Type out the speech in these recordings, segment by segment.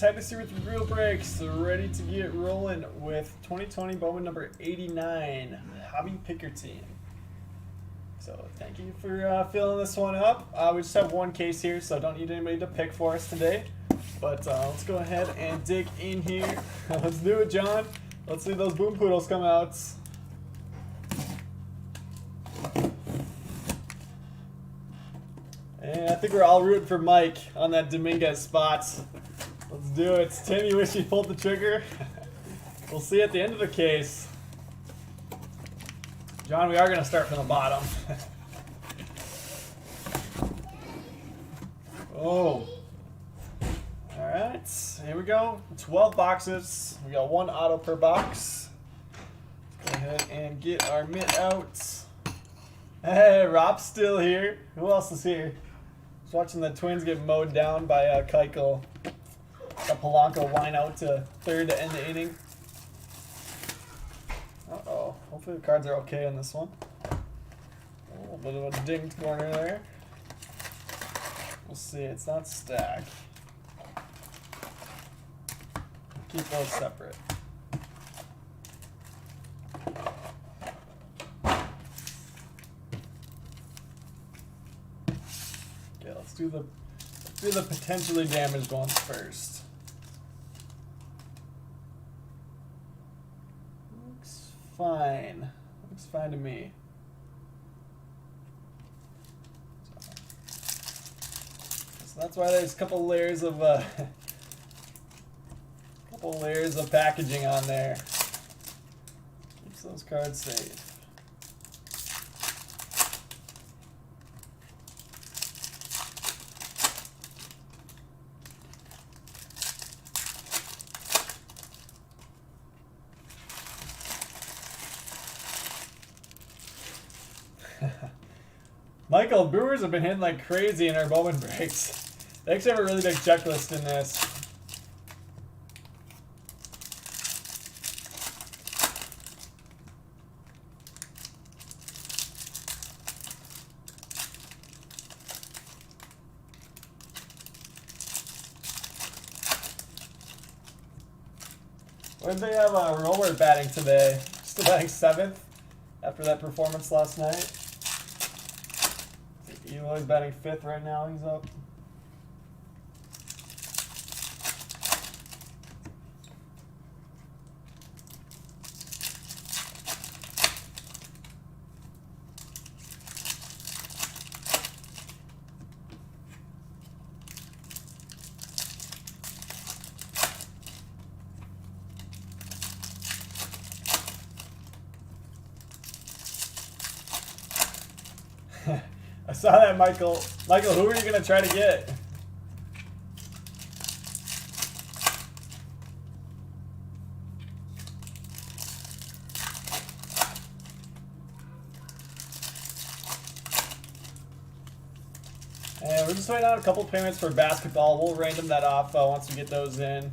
Titus here with Real Breaks, ready to get rolling with 2020 Bowman number 89, Hobby Picker Team. So thank you for filling this one up. We just have one case here, so don't need anybody to pick for us today. But let's go ahead and dig in here. Let's do it, John. Let's see those boom poodles come out. And I think we're all rooting for Mike on that Dominguez spot. Let's do it. Tim, you wish you pulled the trigger? We'll see at the end of the case. John, we are going to start from the bottom. Oh. Alright, here we go. 12 boxes. We got one auto per box. Let's go ahead and get our mitt out. Hey, Rob's still here. Who else is here? Just watching the Twins get mowed down by Keuchel. Got Polanco line out to third to end the inning. Uh-oh. Hopefully the cards are okay on this one. A little bit of a dinged corner there. We'll see. It's not stacked. Keep those separate. Okay, let's do the potentially damaged ones first. Looks fine. Looks fine to me. So that's why there's a couple layers of packaging on there. Keeps those cards safe. Michael, Brewers have been hitting like crazy in our Bowman breaks. They actually have a really big checklist in this. Where did they have Roller batting today? Still batting 7th after that performance last night. Eloy's batting 5th right now. He's up. I saw that, Michael. Michael, who are you going to try to get? And we're just waiting on a couple payments for basketball. We'll random that off once we get those in.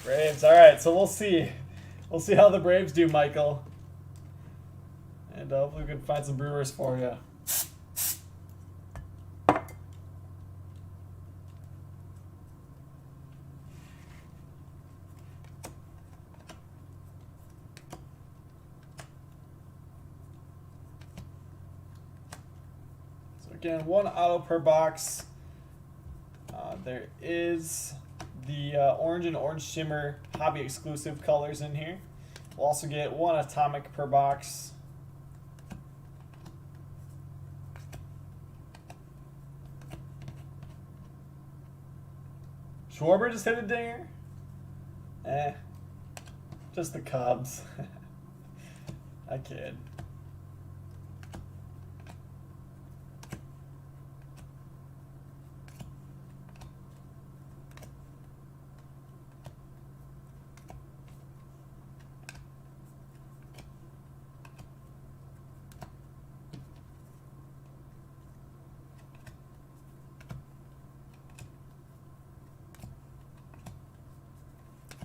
Braves. All right, so we'll see. We'll see how the Braves do, Michael. And hopefully we can find some Brewers for you. So again, one auto per box. There is the orange and orange shimmer hobby exclusive colors in here. We'll also get one atomic per box. Schwarber just hit a dinger. Just the Cubs. I kid.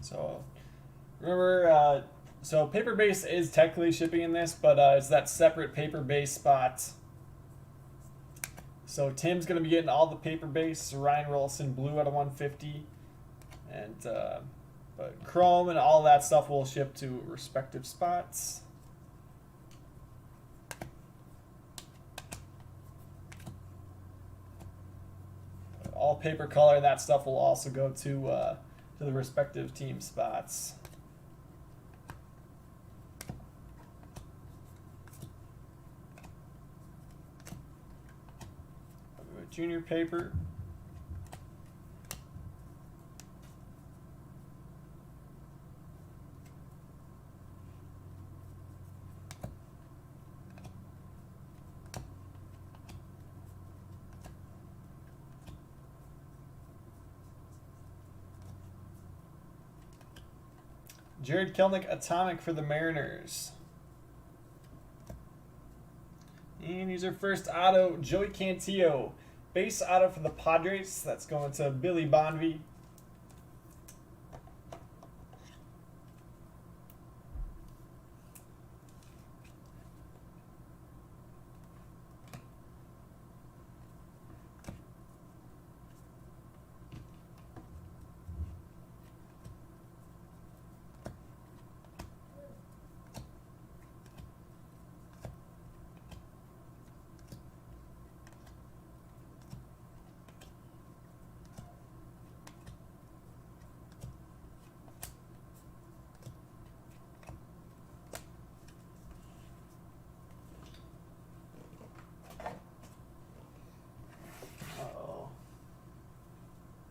So remember, so paper base is technically shipping in this, but it's that separate paper base spot So Tim's going to be getting all the paper base. Ryan Rolson blue out of 150. And but chrome and all that stuff will ship to respective spots. All paper color and that stuff will also go to the respective team spots. Junior paper. Jared Kelnick Atomic for the Mariners. And here's our first auto, Joey Cantillo. Base auto for the Padres. That's going to Billy Bonvie.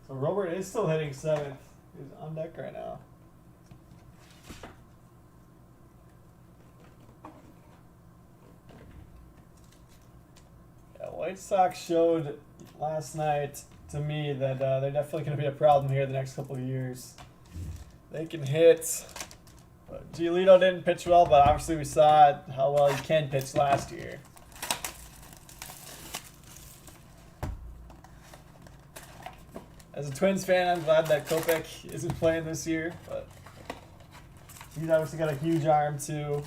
So Robert is still hitting 7th. He's on deck right now. Yeah, White Sox showed last night to me that they're definitely going to be a problem here the next couple of years. They can hit. But Giolito didn't pitch well, but obviously we saw how well he can pitch last year. As a Twins fan, I'm glad that Kopech isn't playing this year, but he's obviously got a huge arm too.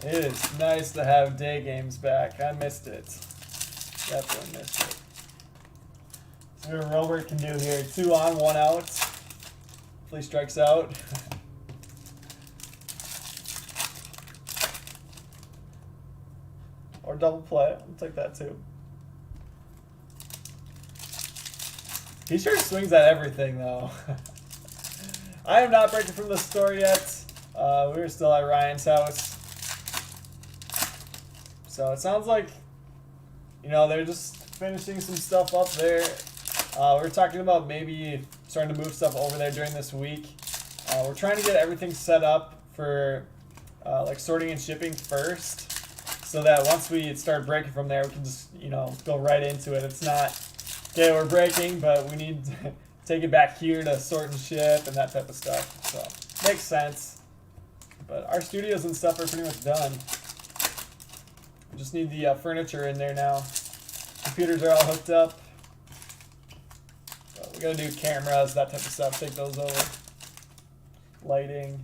It is nice to have day games back. I missed it. Definitely missed it. See what Robert can do here. 2 on, 1 out. Hopefully strikes out. Or double play. I'll take that too. He sure swings at everything though. I am not breaking from the store yet. We're still at Ryan's house. So it sounds like, you know, they're just finishing some stuff up there. We're talking about maybe starting to move stuff over there during this week. We're trying to get everything set up for like sorting and shipping first, so that once we start breaking from there, we can just, you know, go right into it. It's not, okay, we're breaking, but we need to take it back here to sort and ship and that type of stuff. So makes sense. But our studios and stuff are pretty much done. We just need the furniture in there now. Computers are all hooked up. So we gotta do cameras, that type of stuff. Take those over. Lighting.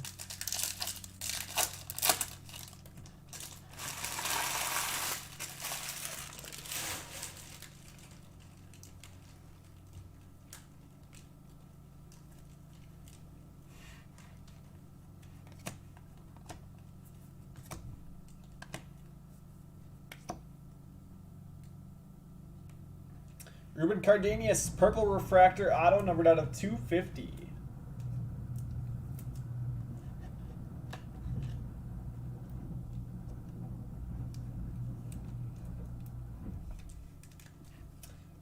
Ruben Cardenas, purple refractor auto, numbered out of 250.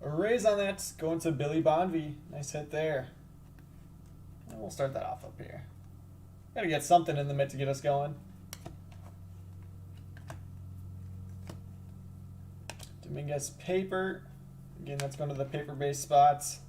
A raise on that, going to Billy Bonvie. Nice hit there. And we'll start that off up here. Gotta get something in the mitt to get us going. Dominguez paper. Again, that's going to the paper-based spots.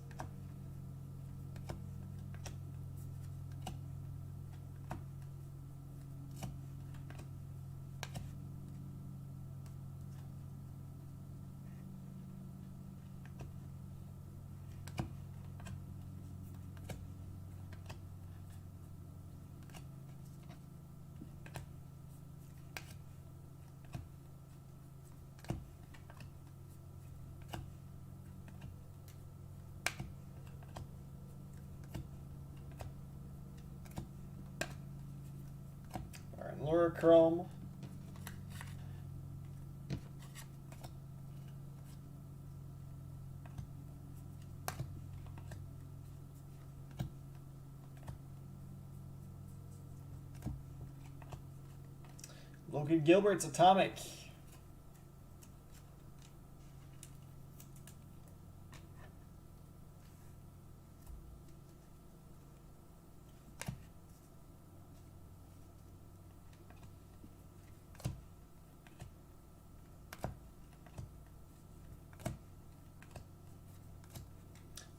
Lure Chrome. Logan Gilbert's Atomic.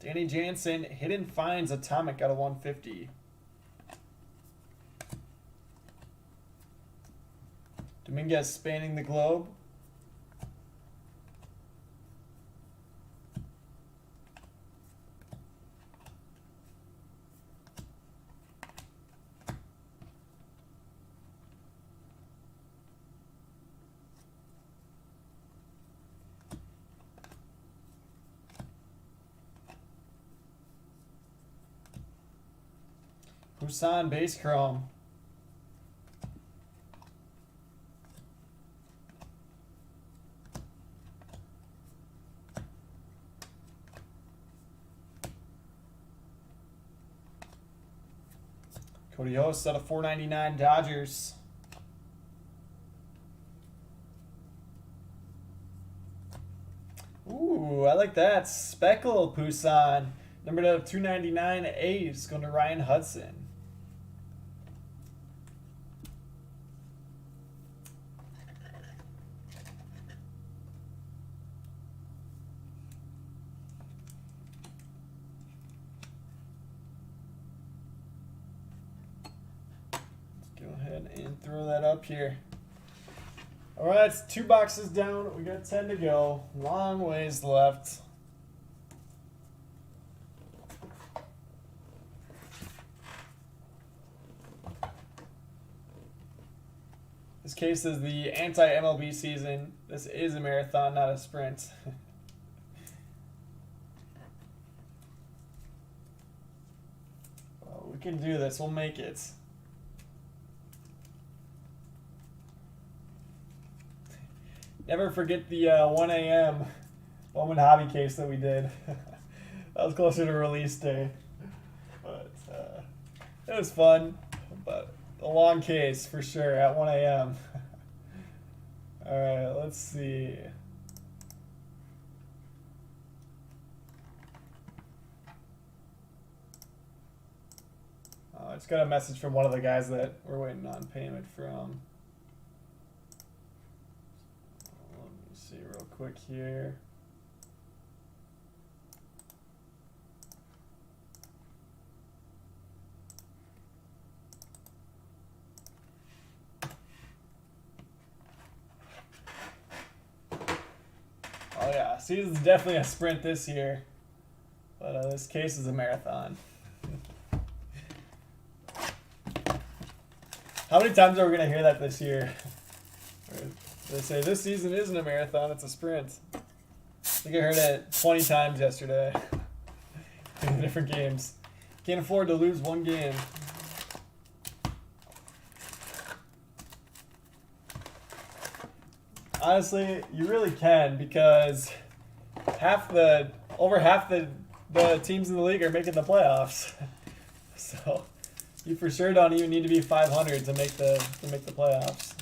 Danny Jansen, Hidden Finds Atomic out of 150. Dominguez Spanning the Globe. Busan Base Chrome. Cody Host out of 499 Dodgers. Ooh, I like that. Speckle Busan. Number to 299 A's going to Ryan Hudson. And throw that up here. All right, it's 2 boxes down. We got 10 to go. Long ways left. This case is the anti-MLB season. This is a marathon, not a sprint. Well, we can do this. We'll make it. Never forget the 1 a.m. Bowman hobby case that we did. That was closer to release day. But it was fun. But a long case for sure at 1 a.m. Alright, let's see. I just got a message from one of the guys that we're waiting on payment from. See real quick here. Oh yeah, season's definitely a sprint this year, but this case is a marathon. How many times are we gonna hear that this year? They say this season isn't a marathon, it's a sprint. I think I heard it 20 times yesterday in different games. Can't afford to lose one game. Honestly, you really can, because over half the teams in the league are making the playoffs. So you for sure don't even need to be 500 to make the playoffs.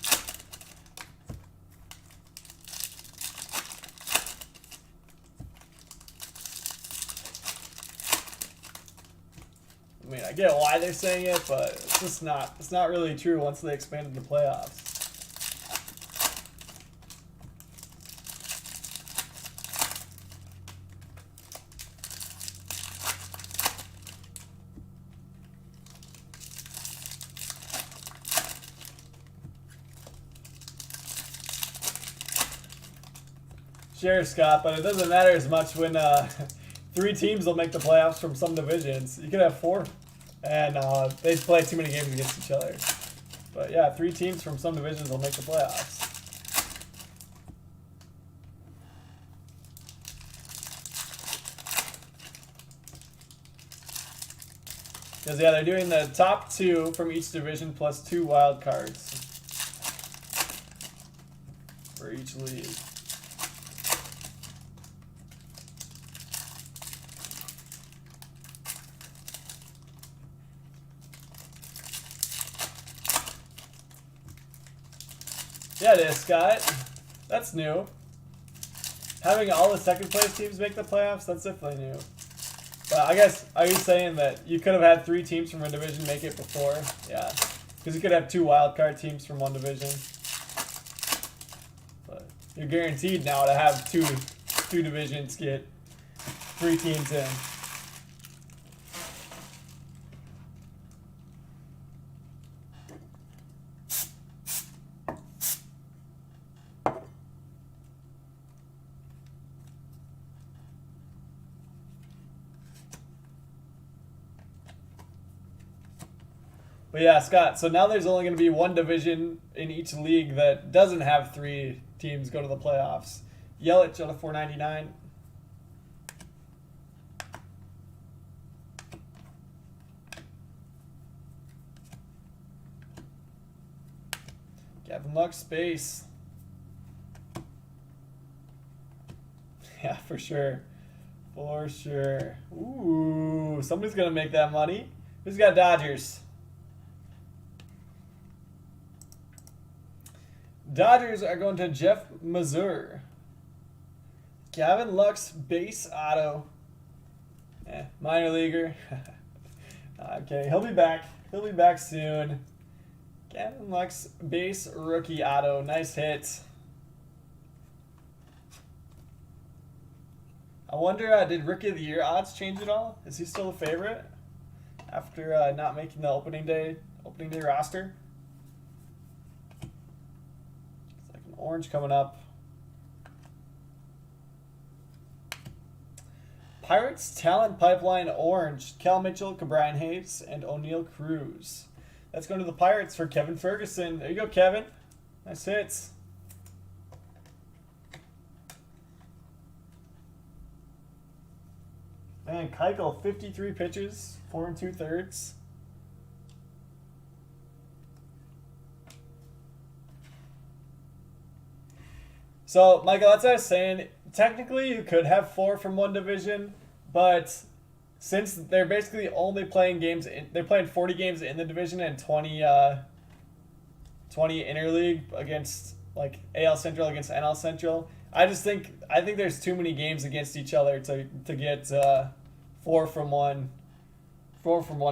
I get why they're saying it, but it's just not. It's not really true once they expanded the playoffs. Sure, Scott, but it doesn't matter as much when 3 teams will make the playoffs from some divisions. You could have 4, and they play too many games against each other. But yeah, 3 teams from some divisions will make the playoffs. Because yeah, they're doing the top 2 from each division plus 2 wild cards for each league. Yeah, it is, Scott. That's new. Having all the second place teams make the playoffs, that's definitely new. But I guess, are you saying that you could have had 3 teams from a division make it before? Yeah. Because you could have 2 wildcard teams from one division. But you're guaranteed now to have two divisions get 3 teams in. But yeah, Scott, so now there's only going to be 1 division in each league that doesn't have 3 teams go to the playoffs. Yelich out of 499. Gavin Lux, base. Yeah, for sure. For sure. Ooh, somebody's going to make that money. Who's got Dodgers? Dodgers are going to Jeff Mazur. Gavin Lux, base auto. Minor leaguer. Okay, he'll be back. He'll be back soon. Gavin Lux, base rookie auto. Nice hit. I wonder, did Rookie of the Year odds change at all? Is he still a favorite after not making the opening day roster? Orange coming up. Pirates talent pipeline orange. Cal Mitchell, Cabrian Hayes, and O'Neal Cruz. That's going to the Pirates for Kevin Ferguson. There you go, Kevin. Nice hits. Man, Keuchel, 53 pitches, 4 2/3. So, Michael, that's what I was saying. Technically, you could have 4 from one division, but since they're basically only playing games, they're playing 40 games in the division and 20 interleague against like AL Central against NL Central. I think there's too many games against each other to get 4 from one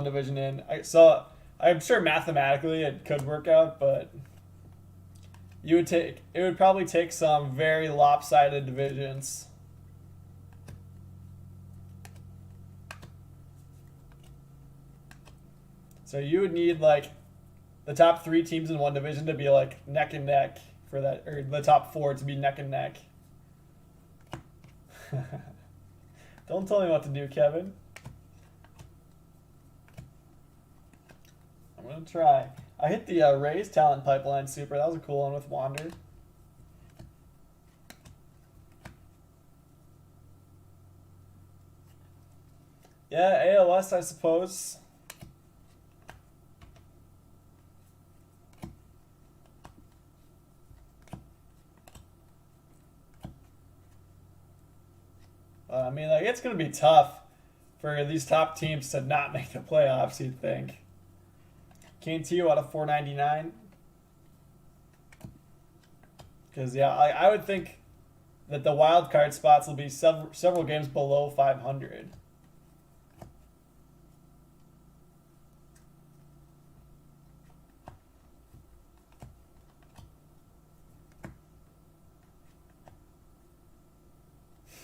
division in. So I'm sure mathematically it could work out, but it would probably take some very lopsided divisions. So you would need like the top 3 teams in one division to be like neck and neck for that, or the top 4 to be neck and neck. Don't tell me what to do, Kevin. I'm gonna try. I hit the Rays talent pipeline super. That was a cool one with Wander. Yeah, ALS, I suppose. I mean, like, it's going to be tough for these top teams to not make the playoffs, you'd think. Cantillo out of 499. Because, yeah, I would think that the wild card spots will be several games below 500.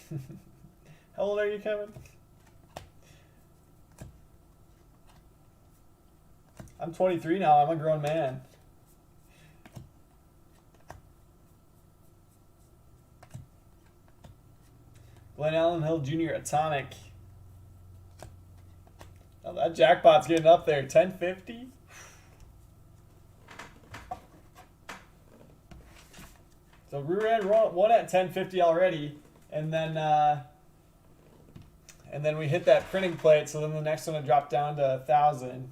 How old are you, Kevin? I'm 23 now. I'm a grown man. Glenn Allen Hill Jr. Atomic. Oh, that jackpot's getting up there. 1050. So we ran one at 1050 already, and then we hit that printing plate. So then the next one will drop down to 1,000.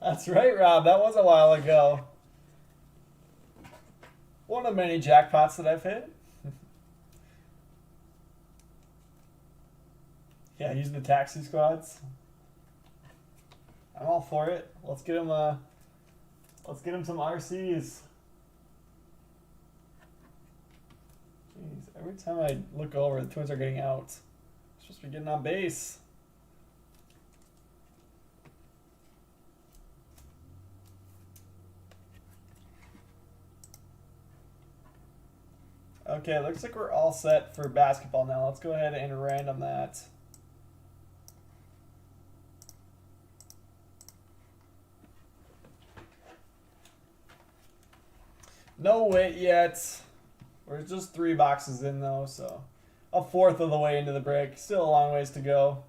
That's right, Rob. That was a while ago. One of many jackpots that I've hit. Yeah, using the taxi squads. I'm all for it. Let's get him some RCs. Jeez, every time I look over, the Twins are getting out. Supposed to be getting on base. Okay, looks like we're all set for basketball now. Let's go ahead and random that. No wait yet. We're just 3 boxes in though, so a fourth of the way into the break. Still a long ways to go.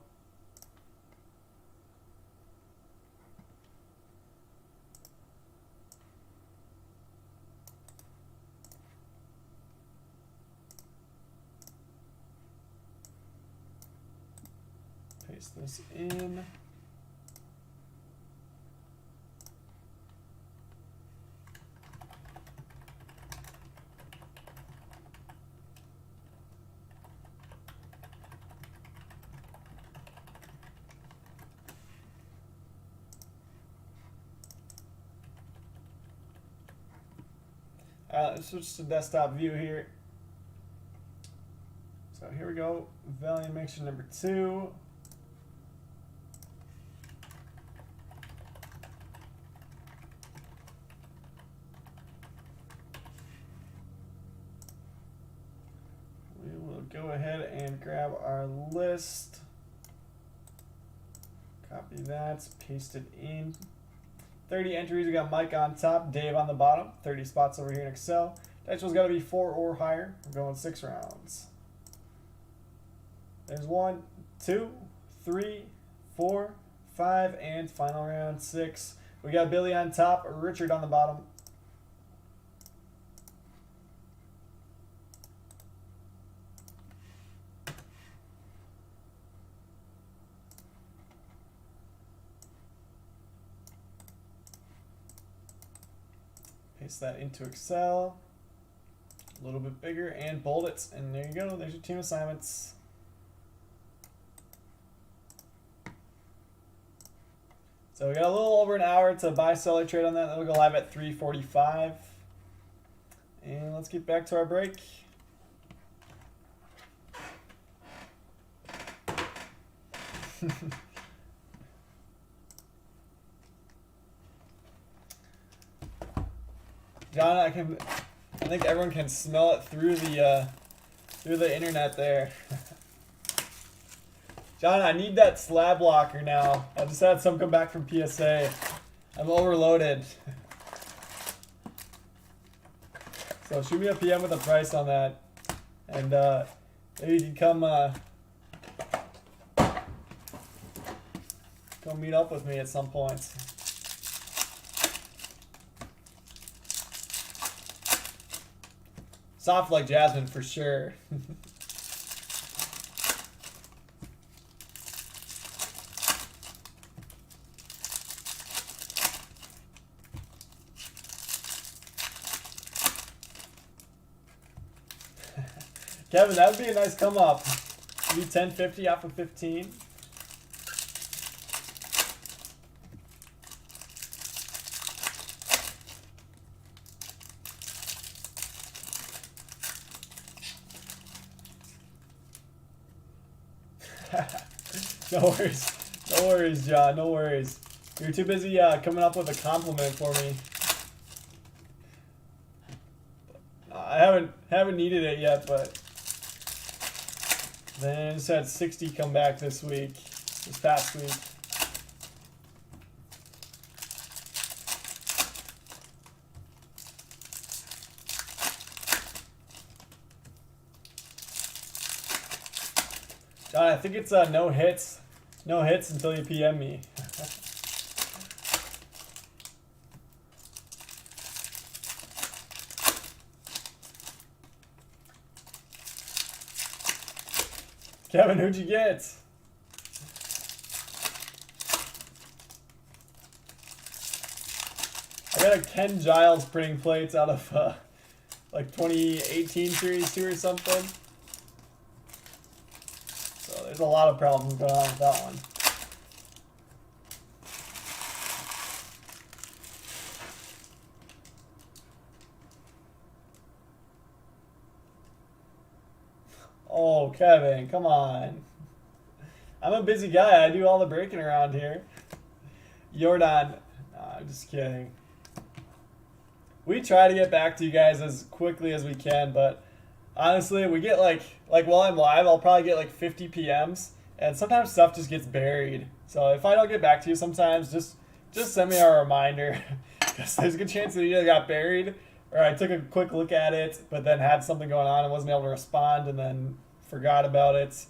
Paste this in. Let's switch to desktop view here. So here we go. Valiant mixture number 2. We will go ahead and grab our list. Copy that, paste it in. 30 entries, we got Mike on top, Dave on the bottom. 30 spots over here in Excel. Dice roll's got to be 4 or higher. We're going 6 rounds. There's 1, 2, 3, 4, 5, and final round 6. We got Billy on top, Richard on the bottom. Paste that into Excel. A little bit bigger and bold it. And there you go. There's your team assignments. So we got a little over an hour to buy, sell, or trade on that. That'll go live at 3:45. And let's get back to our break. John, I think everyone can smell it through the internet there. John, I need that slab locker now. I just had some come back from PSA. I'm overloaded. So shoot me a PM with a price on that, and maybe you can come meet up with me at some point. Soft like Jasmine for sure. Kevin, that would be a nice come up. Maybe 1050 off of 15. No worries. No worries, John. No worries. You're too busy coming up with a compliment for me. I haven't needed it yet, but then I just had 60 come back this past week. John, I think it's no hits until you PM me. Kevin, who'd you get? I got a Ken Giles printing plates out of like 2018 Series 2 or something. So there's a lot of problems going on with that one. Oh, Kevin, come on. I'm a busy guy. I do all the breaking around here. Jordan. Nah, I'm just kidding. We try to get back to you guys as quickly as we can, but honestly, we get like while I'm live, I'll probably get like 50 PMs, and sometimes stuff just gets buried. So if I don't get back to you sometimes, just send me a reminder, because there's a good chance that it either got buried or I took a quick look at it, but then had something going on and wasn't able to respond and then forgot about it.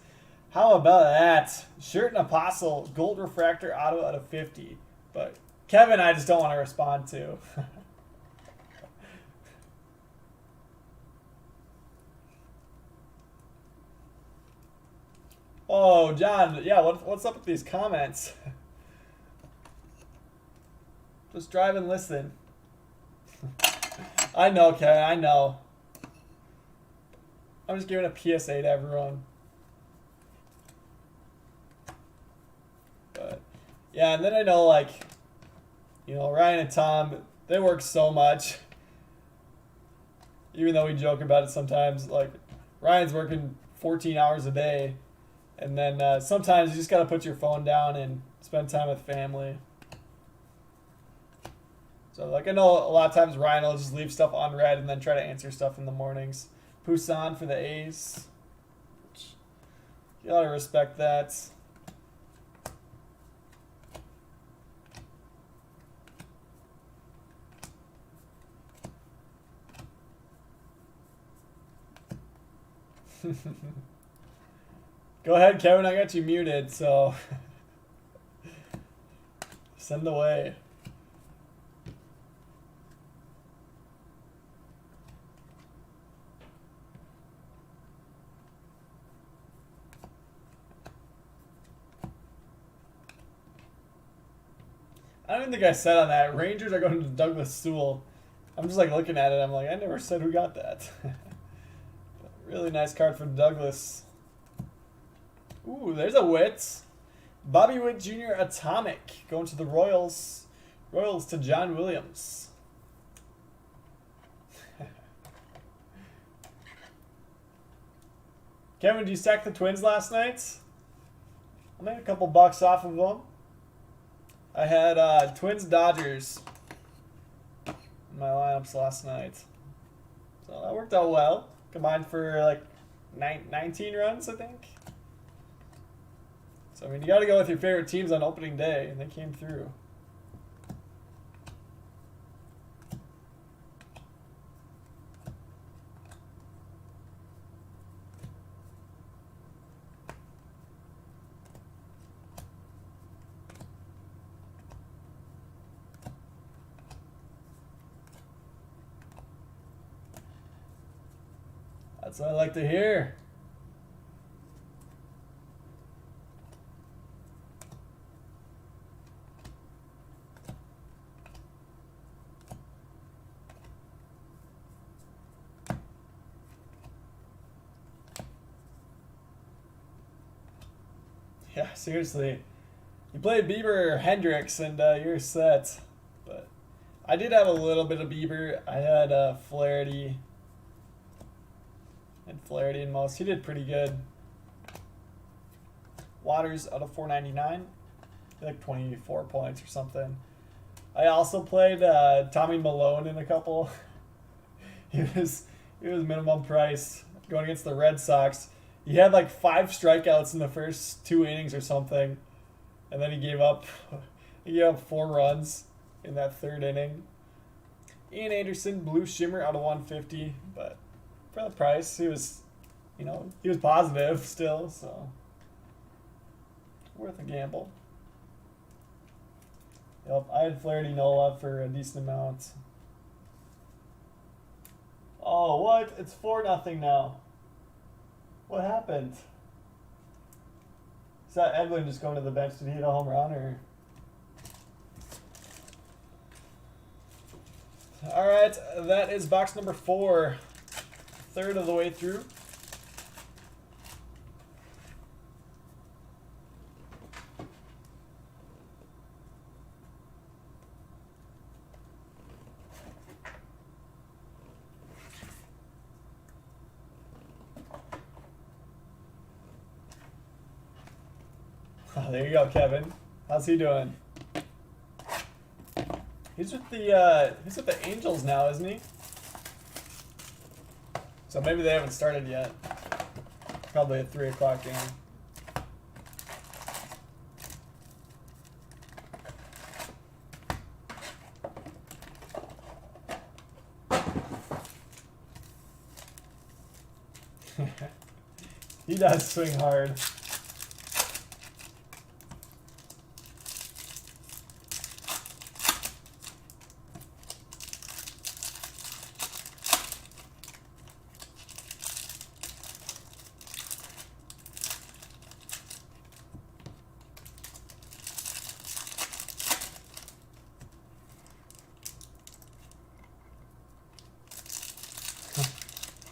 How about that? Shirt and Apostle, gold refractor auto out of 50. But Kevin, I just don't want to respond to. Oh, John, yeah, what's up with these comments? Just drive and listen. I know, Kevin, I know. I'm just giving a PSA to everyone. But, yeah, and then I know, like, you know, Ryan and Tom, they work so much. Even though we joke about it sometimes, like, Ryan's working 14 hours a day. And then sometimes you just got to put your phone down and spend time with family. So, like, I know a lot of times Ryan will just leave stuff unread and then try to answer stuff in the mornings. Poussin for the A's. You gotta respect that. Go ahead, Kevin. I got you muted, so send away. I don't even think I said on that. Rangers are going to Douglas Sewell. I'm just like looking at it. I'm like, I never said who got that. Really nice card for Douglas. Ooh, there's a Witt. Bobby Witt Jr. Atomic going to the Royals. Royals to John Williams. Kevin, did you stack the Twins last night? I made a couple bucks off of them. I had Twins Dodgers in my lineups last night. So that worked out well. Combined for like 19 runs, I think. So, I mean, you got to go with your favorite teams on opening day, and they came through. That's what I like to hear. Yeah, seriously. You played Bieber or Hendricks and you're set. But I did have a little bit of Bieber. I had Flaherty. And Flaherty and most. He did pretty good. Waters out of 499. Like 24 points or something. I also played Tommy Malone in a couple. he was minimum price going against the Red Sox. He had like 5 strikeouts in the first 2 innings or something, and then he gave up 4 runs in that 3rd inning. Ian Anderson, Blue Shimmer out of 150, but for the price, he was positive still, so worth a gamble. Yep, I had Flaherty Nola for a decent amount. Oh, what? It's 4-0 now. What happened? Is that Edwin just going to the bench? Did he hit a home run or? All right, that is box number 4. 1/3 of the way through. Oh, there you go, Kevin. How's he doing? He's with the Angels now, isn't he? So maybe they haven't started yet. Probably a 3 o'clock game. He does swing hard.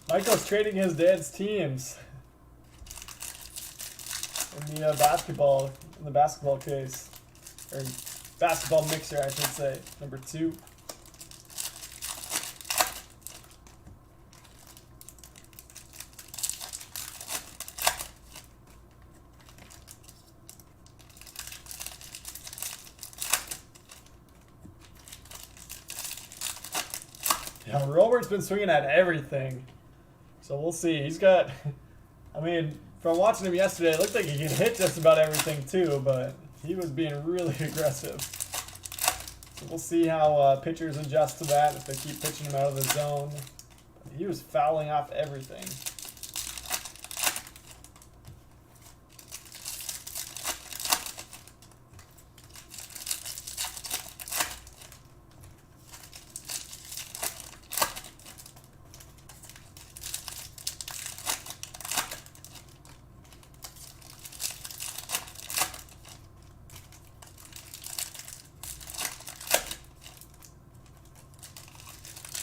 Michael's trading his dad's teams in the basketball case, or basketball mixer, I should say, number 2. Yeah, Robert's been swinging at everything. So we'll see. He's got, I mean, from watching him yesterday, it looked like he could hit just about everything too, but he was being really aggressive. So we'll see how pitchers adjust to that if they keep pitching him out of the zone. He was fouling off everything.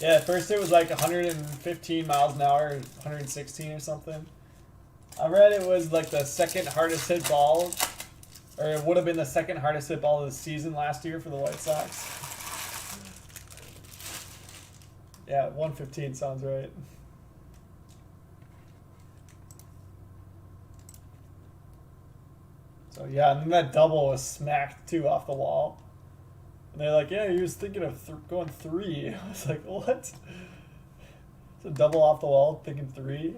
Yeah, at first it was like 115 miles an hour, 116 or something. I read it was like the 2nd hardest hit ball, or it would have been the 2nd hardest hit ball of the season last year for the White Sox. Yeah, 115 sounds right. So yeah, and then that double was smacked too off the wall. And they're like, yeah, he was thinking of going 3. I was like, what? It's a double off the wall, thinking 3.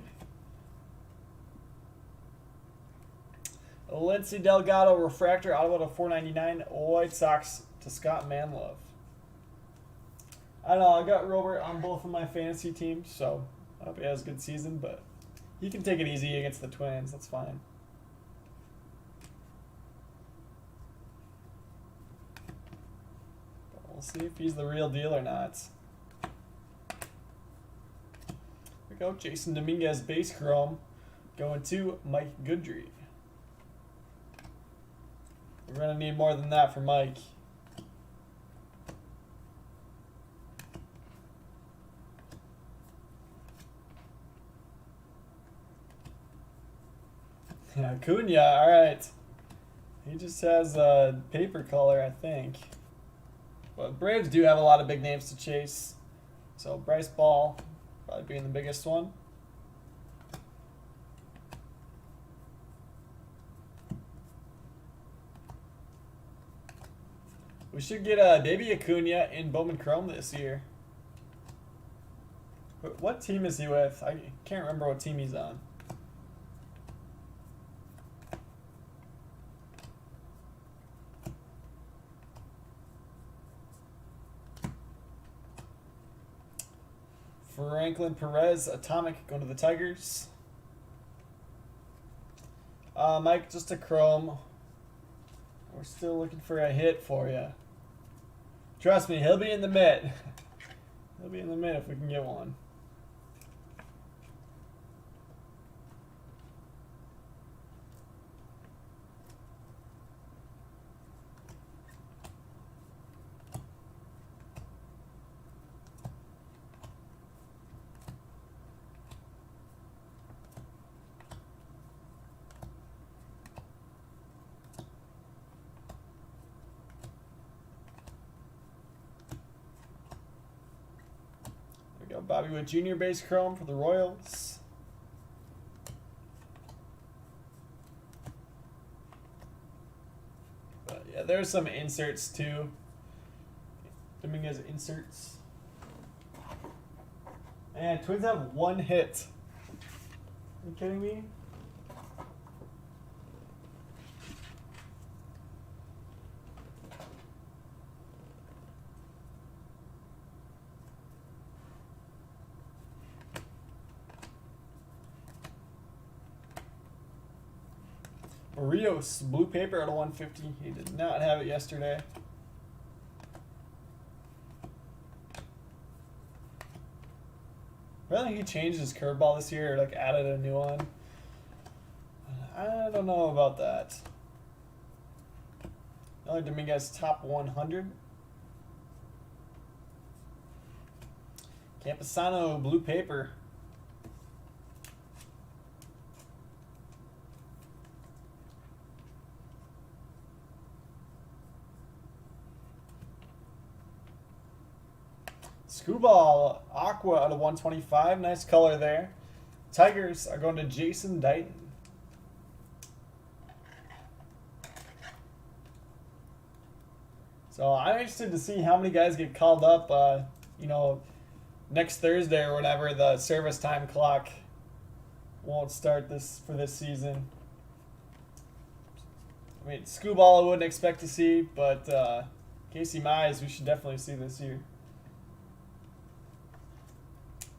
Lindsey Delgado refractor out of 499. White Sox to Scott Manlove. I don't know. I got Robert on both of my fantasy teams, so I hope he has a good season. But he can take it easy against the Twins. That's fine. We'll see if he's the real deal or not. Here we go. Jason Dominguez base chrome going to Mike Goodry. We're going to need more than that for Mike. Yeah, Cunha, alright. He just has a paper color, I think. But Braves do have a lot of big names to chase. So Bryce Ball probably being the biggest one. We should get a Baby Acuna in Bowman Chrome this year. What team is he with? I can't remember what team he's on. Franklin Perez, Atomic, going to the Tigers. Mike, just a Chrome. We're still looking for a hit for you. Trust me, he'll be in the mid. He'll be in the mid if we can get one. Bobby Witt Jr. base Chrome for the Royals. But yeah, there's some inserts too. Dominguez inserts. And Twins have one hit. Are you kidding me? Rios, blue paper out of 150. He did not have it yesterday. Really, he changed his curveball this year, or like added a new one. I don't know about that. Another Dominguez top 100. Camposano, blue paper. Screwball, aqua out of 125. Nice color there. Tigers are going to Jason Dighton. So I'm interested to see how many guys get called up, you know, next Thursday or whatever. The service time clock won't start for this season. I mean, Screwball I wouldn't expect to see, but Casey Mize we should definitely see this year.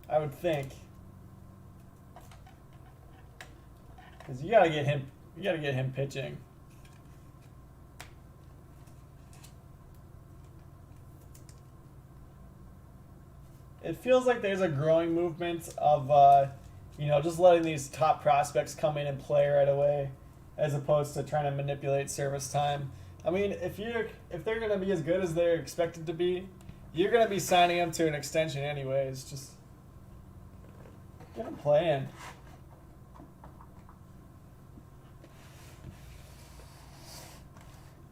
I would think, because you gotta get him pitching. It feels like there's a growing movement of, you know, just letting these top prospects come in and play right away, as opposed to trying to manipulate service time. I mean, if they're gonna be as good as they're expected to be, you're gonna be signing them to an extension anyways. Just get them playing.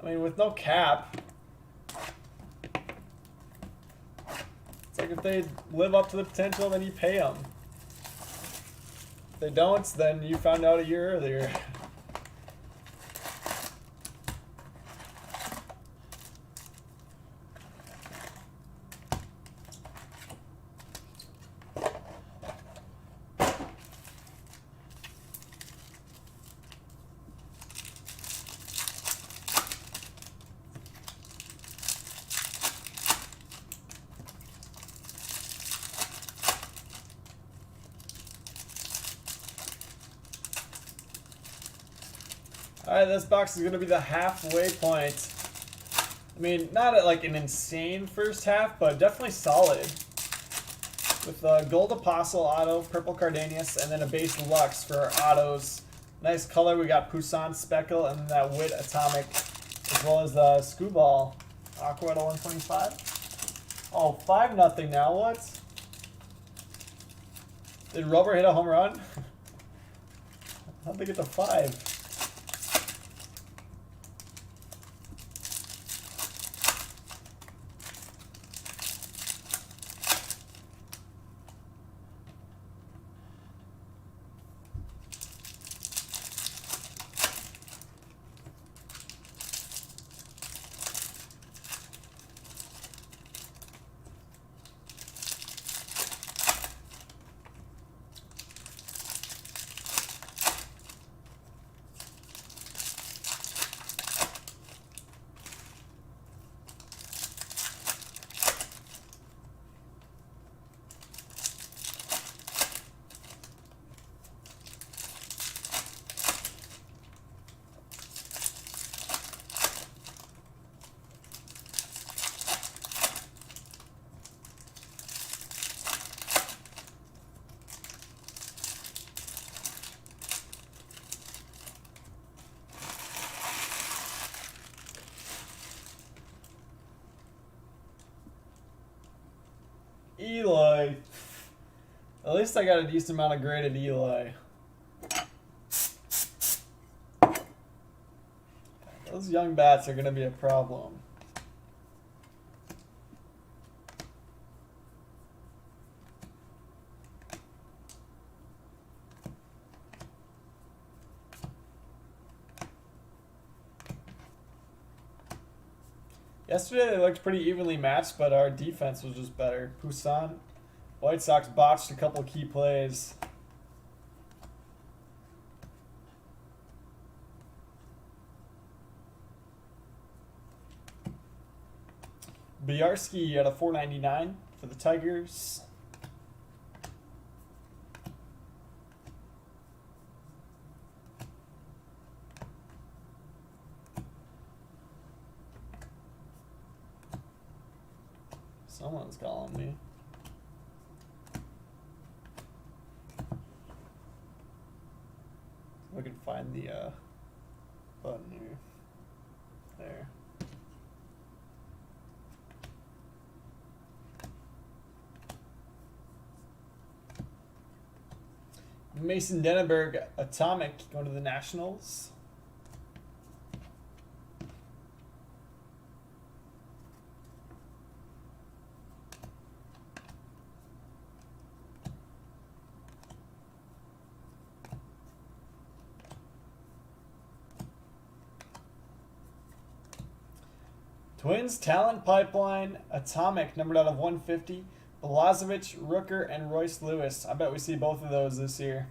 I mean, with no cap, it's like if they live up to the potential, then you pay them. If they don't, then you found out a year earlier. Alright, this box is going to be the halfway point. I mean, not at like an insane first half, but definitely solid. With a Gold Apostle auto, Purple Cardanius, and then a base Lux for our autos. Nice color. We got Poussin Speckle and then that Witt Atomic, as well as the Screwball Aqua at 125. Oh, 5-0 now. What? Did Rubber hit a home run? How'd they get to 5? Eli. At least I got a decent amount of graded Eli. Those young bats are going to be a problem. Yesterday they looked pretty evenly matched, but our defense was just better. Poussin, White Sox botched a couple key plays. Boyarski at a 499 for the Tigers. Someone's calling me. If I can find the button here. There. Mason Denneberg, Atomic, going to the Nationals. Twins Talent Pipeline, Atomic, numbered out of 150. Blazovic, Rooker, and Royce Lewis. I bet we see both of those this year.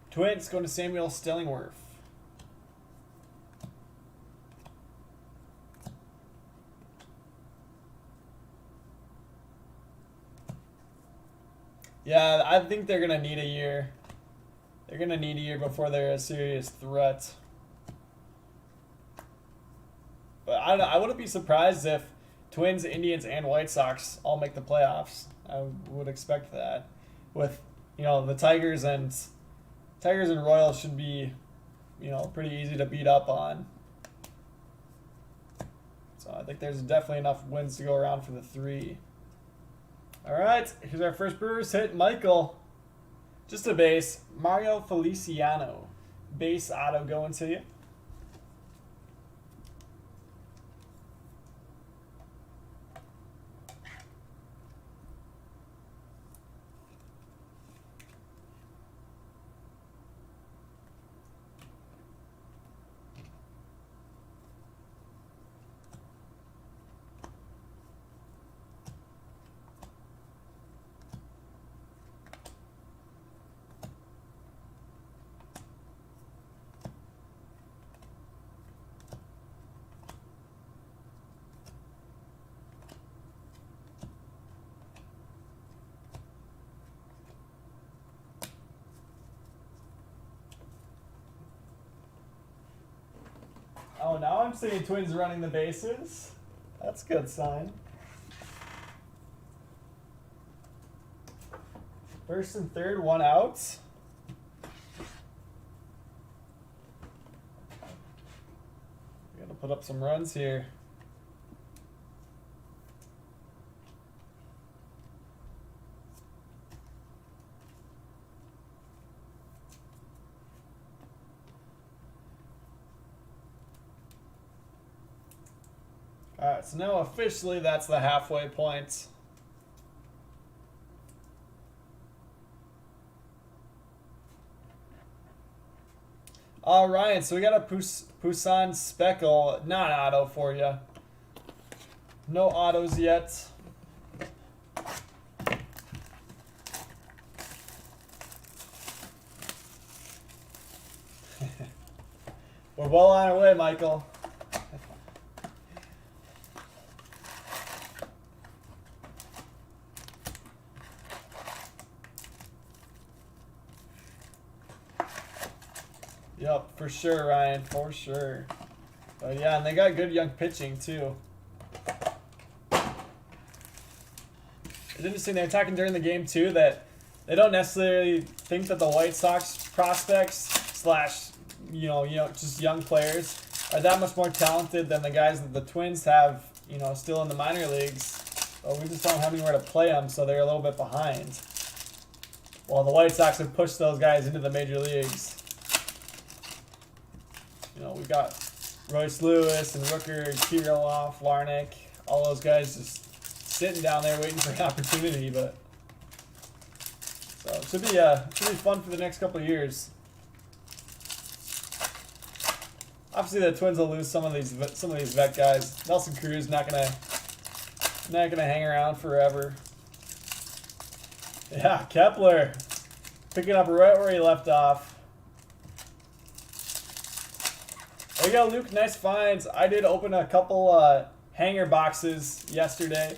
Twins going to Samuel Stillingworth. Yeah, I think they're going to need a year. They're going to need a year before they're a serious threat. But I wouldn't be surprised if Twins, Indians, and White Sox all make the playoffs. I would expect that. With, you know, the Tigers and Royals should be, you know, pretty easy to beat up on. So I think there's definitely enough wins to go around for the three. All right, here's our first Brewers hit. Michael, just a base. Mario Feliciano, base auto going to you. Oh, now I'm seeing Twins running the bases. That's a good sign. First and third, one out. We gotta put up some runs here. Alright, so now officially that's the halfway point. Ryan, so we got a Poussin Speckle, not auto for you. No autos yet. We're well on our way, Michael. Yep, for sure, Ryan, for sure. But yeah, and they got good young pitching too. It's interesting, they were talking during the game too that they don't necessarily think that the White Sox prospects slash you know just young players are that much more talented than the guys that the Twins have, you know, still in the minor leagues. But we just don't have anywhere to play them, so they're a little bit behind. Well, the White Sox have pushed those guys into the major leagues. You know, we've got Royce Lewis and Rooker, Kirilloff, Larnick, all those guys just sitting down there waiting for an opportunity. But so it should be fun for the next couple of years. Obviously, the Twins will lose some of these vet guys. Nelson Cruz not gonna hang around forever. Yeah, Kepler picking up right where he left off. There you go, Luke. Nice finds. I did open a couple hanger boxes yesterday.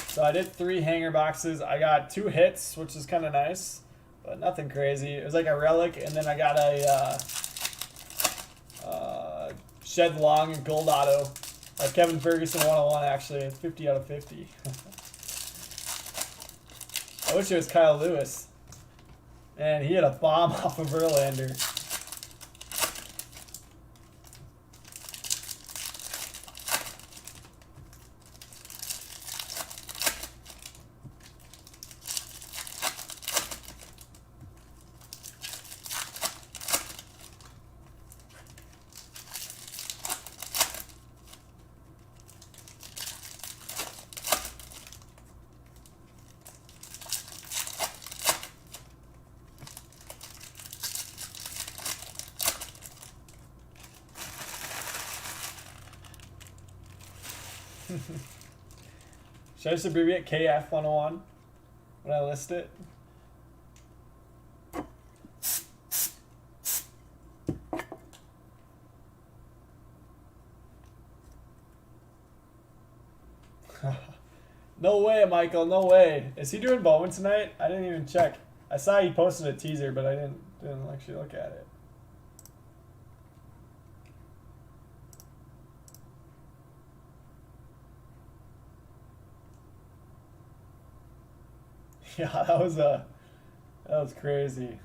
So I did 3 hanger boxes. I got 2 hits, which is kind of nice, but nothing crazy. It was like a relic, and then I got a Shed Long and Gold Auto. Kevin Ferguson 101, actually. It's 50 out of 50. I wish it was Kyle Lewis. Man, he had a bomb off of Verlander. Should I just abbreviate KF101 when I list it? No way, Michael. No way. Is he doing Bowman tonight? I didn't even check. I saw he posted a teaser, but I didn't actually look at it. Yeah, that was crazy.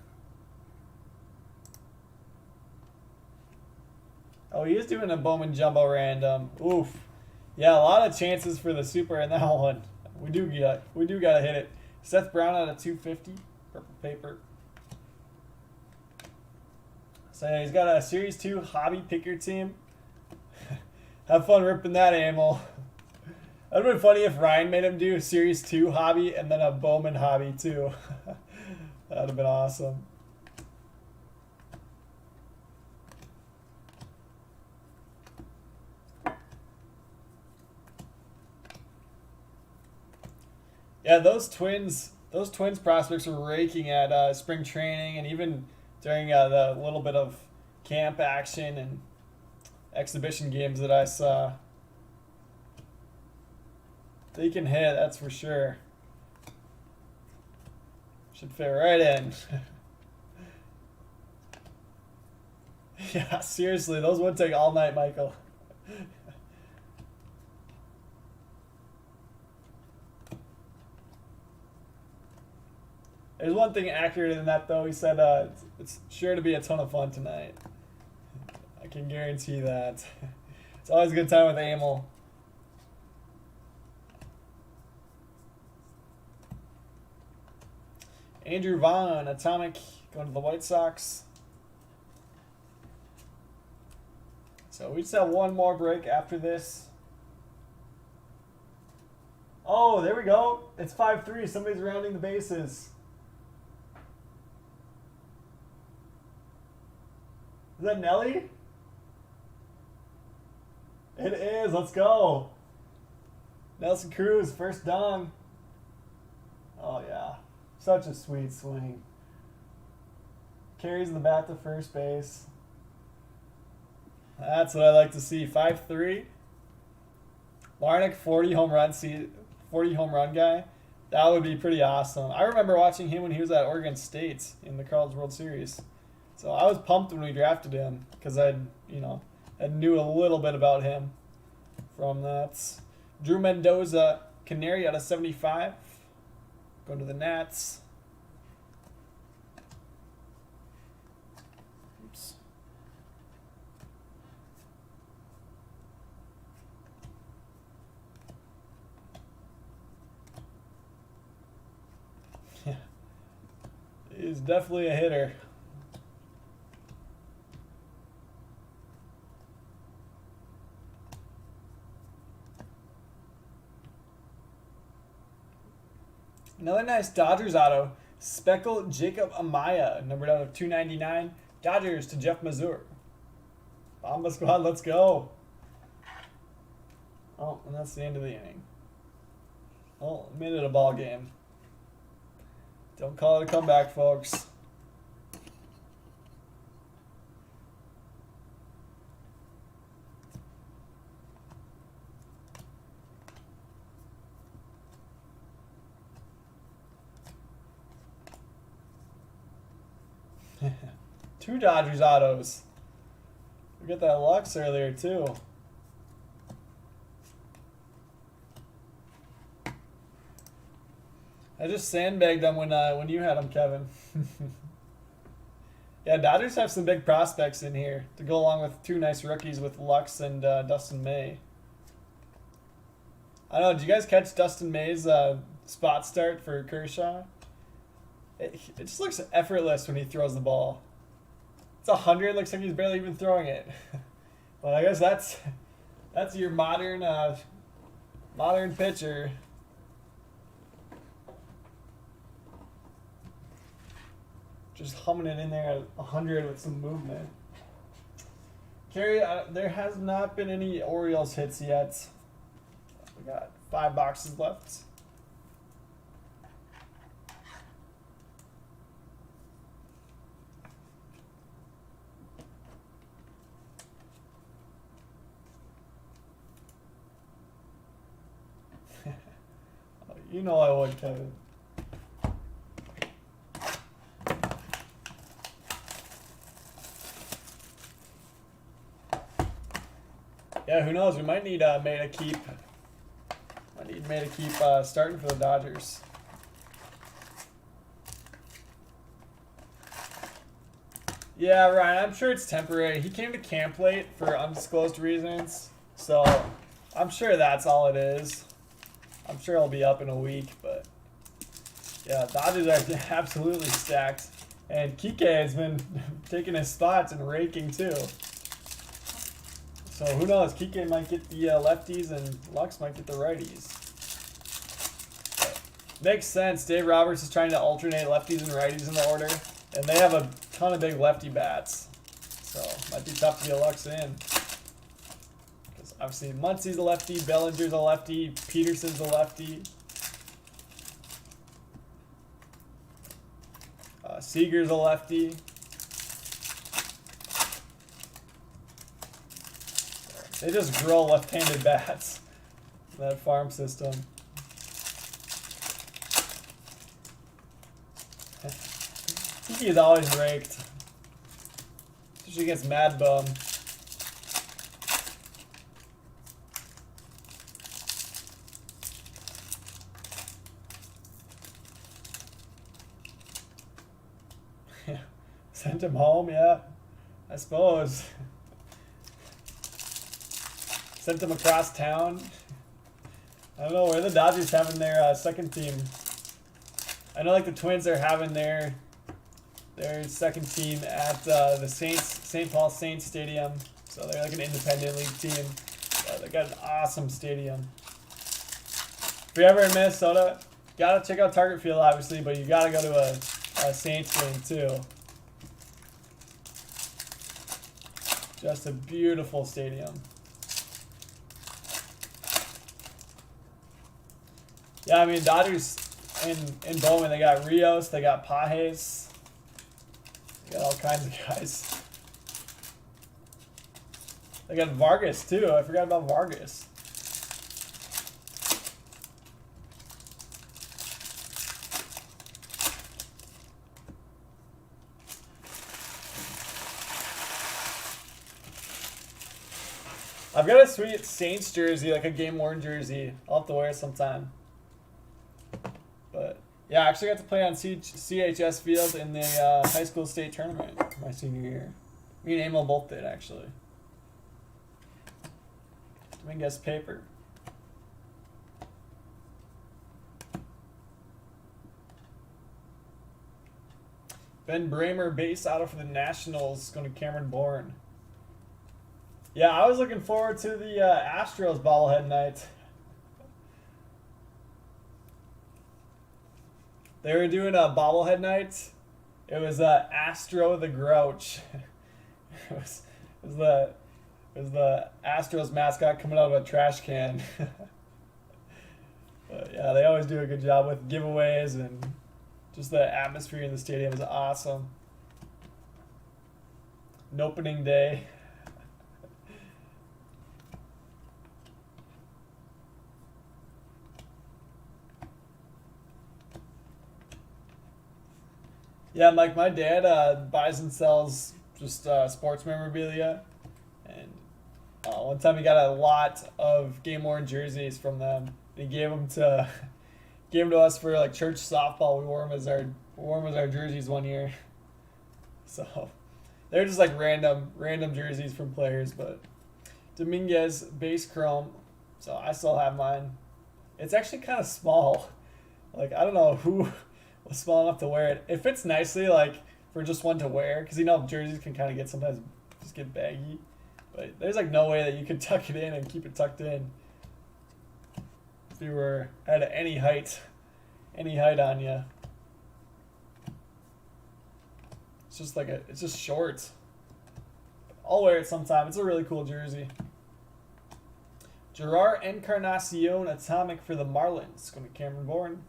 Oh, he is doing a Bowman Jumbo Random. Oof. Yeah, a lot of chances for the super in that one. We do gotta hit it. Seth Brown out of 250. Purple paper. So yeah, he's got a Series 2 hobby picker team. Have fun ripping that, Amel. That would have been funny if Ryan made him do a Series 2 hobby and then a Bowman hobby too. That would have been awesome. Yeah, those twins prospects were raking at spring training and even during the little bit of camp action and exhibition games that I saw. They can hit, that's for sure. Should fit right in. Yeah, seriously, those would take all night, Michael. There's one thing accurate in that, though. He said it's sure to be a ton of fun tonight. I can guarantee that. It's always a good time with Amel. Andrew Vaughn, Atomic, going to the White Sox. So we just have one more break after this. Oh, there we go. It's 5-3. Somebody's rounding the bases. Is that Nelly? It is. Let's go. Nelson Cruz, first dong. Oh, yeah. Such a sweet swing. Carries the bat to first base. That's what I like to see. 5-3. Larnick, 40 home run guy. That would be pretty awesome. I remember watching him when he was at Oregon State in the College World Series. So I was pumped when we drafted him because I knew a little bit about him from that. Drew Mendoza, Canary out of 75. Going to the Nats. Oops. He's definitely a hitter. Another nice Dodgers auto. Speckle Jacob Amaya, numbered out of 299. Dodgers to Jeff Mazur. Bomba squad, let's go. Oh, and that's the end of the inning. Oh, a minute of ball game. Don't call it a comeback, folks. Two Dodgers autos. We got that Lux earlier too. I just sandbagged them when you had them, Kevin. Yeah, Dodgers have some big prospects in here to go along with two nice rookies with Lux and Dustin May. I don't know. Did you guys catch Dustin May's spot start for Kershaw? It just looks effortless when he throws the ball. It's 100. Looks like he's barely even throwing it. But I guess that's your modern pitcher. Just humming it in there at 100 with some movement. Kerry, there has not been any Orioles hits yet. We got 5 boxes left. You know I would, Kevin. Yeah, who knows? We might need May to keep. Might need May to keep starting for the Dodgers. Yeah, Ryan. I'm sure it's temporary. He came to camp late for undisclosed reasons, so I'm sure that's all it is. I'm sure he'll be up in a week, but yeah, Dodgers are absolutely stacked. And Kike has been taking his spots and raking too. So who knows? Kike might get the lefties and Lux might get the righties. But makes sense. Dave Roberts is trying to alternate lefties and righties in the order, and they have a ton of big lefty bats. So might be tough to get Lux in. Obviously, Muncie's a lefty, Bellinger's a lefty, Peterson's a lefty. Seager's a lefty. They just grow left-handed bats in that farm system. Tiki is always raked, especially against Mad Bum. Sent him home, yeah, I suppose. Sent him across town. I don't know where the Dodgers having their second team. I know like the Twins are having their second team at the St. Paul Saints Stadium. So they're like an independent league team. They got an awesome stadium. If you're ever in Minnesota, gotta check out Target Field obviously, but you gotta go to a Saints game too. Just a beautiful stadium. Yeah, I mean, Dodgers in Bowman, they got Rios, they got Pajes. They got all kinds of guys. They got Vargas, too. I forgot about Vargas. I've got a sweet Saints jersey, like a game-worn jersey. I'll have to wear it sometime. But, yeah, I actually got to play on CHS Field in the high school state tournament my senior year. Me and Emil both did, actually. Doing guest paper. Ben Bramer base auto for the Nationals going to Cameron Bourne. Yeah, I was looking forward to the Astros bobblehead night. They were doing a bobblehead night. It was Astro the Grouch. it was the Astros mascot coming out of a trash can. But yeah, they always do a good job with giveaways, and just the atmosphere in the stadium is awesome. An opening day. Yeah, Mike, my dad buys and sells just sports memorabilia. And one time he got a lot of game-worn jerseys from them. He gave them to us for like church softball. We wore them as our jerseys one year. So they're just like random jerseys from players. But Dominguez base chrome. So I still have mine. It's actually kind of small. Like, I don't know who was small enough to wear it. It fits nicely, like, for just one to wear, because jerseys can kind of get sometimes just get baggy. But there's like no way that you could tuck it in and keep it tucked in if you were at any height on you. It's just short. I'll wear it sometime. It's a really cool jersey. Gerard Encarnacion Atomic for the Marlins. Going to Cameron Bourne.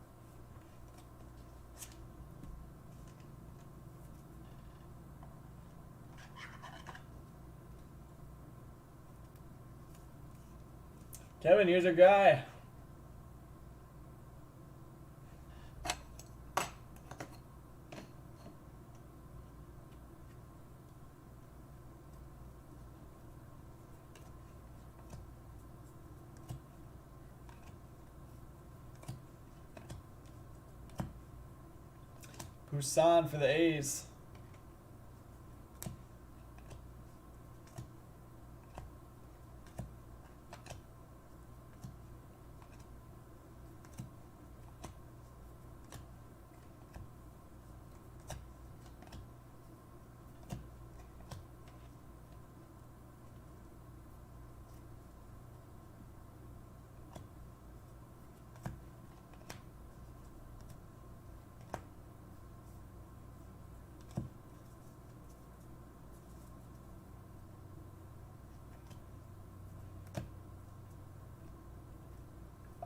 Kevin, here's our guy. Poussin for the A's.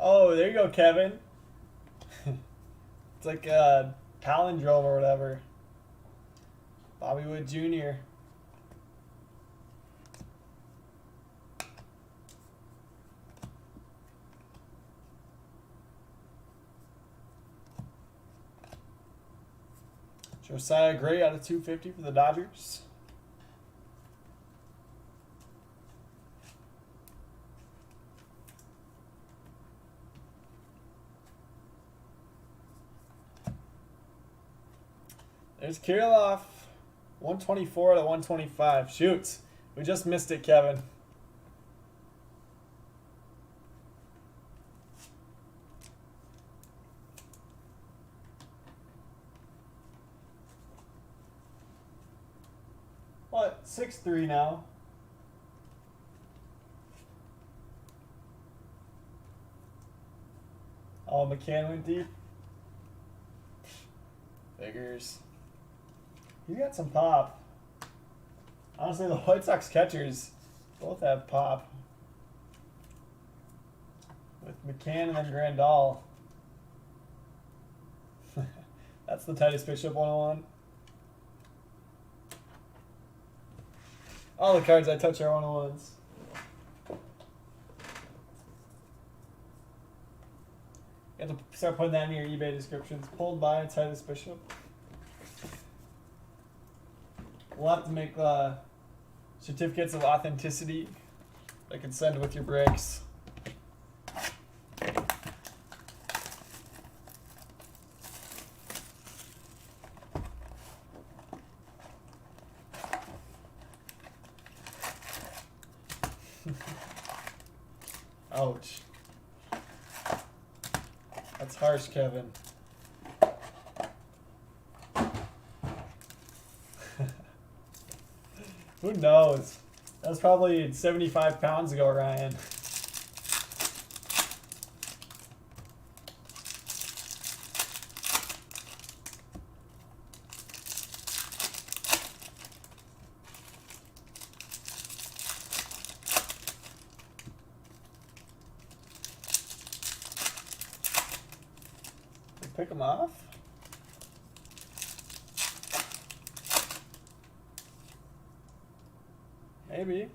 Oh, there you go, Kevin. It's like a palindrome or whatever. Bobby Wood Jr. Josiah Gray out of 250 for the Dodgers. There's Kirilloff, 124 to 125. Shoot, we just missed it, Kevin. What? 6-3 now. Oh, McCann went deep. Figures. He's got some pop. Honestly, the White Sox catchers both have pop. With McCann and then Grandal. That's the tightest pitchup 101. All the cards I touch are 101s. You have to start putting that in your eBay descriptions. Pulled by tightest bishop. We'll have to make certificates of authenticity that can send with your breaks. Ouch. That's harsh, Kevin. Who knows? That was probably 75 pounds ago, Ryan. Pick them off? Maybe.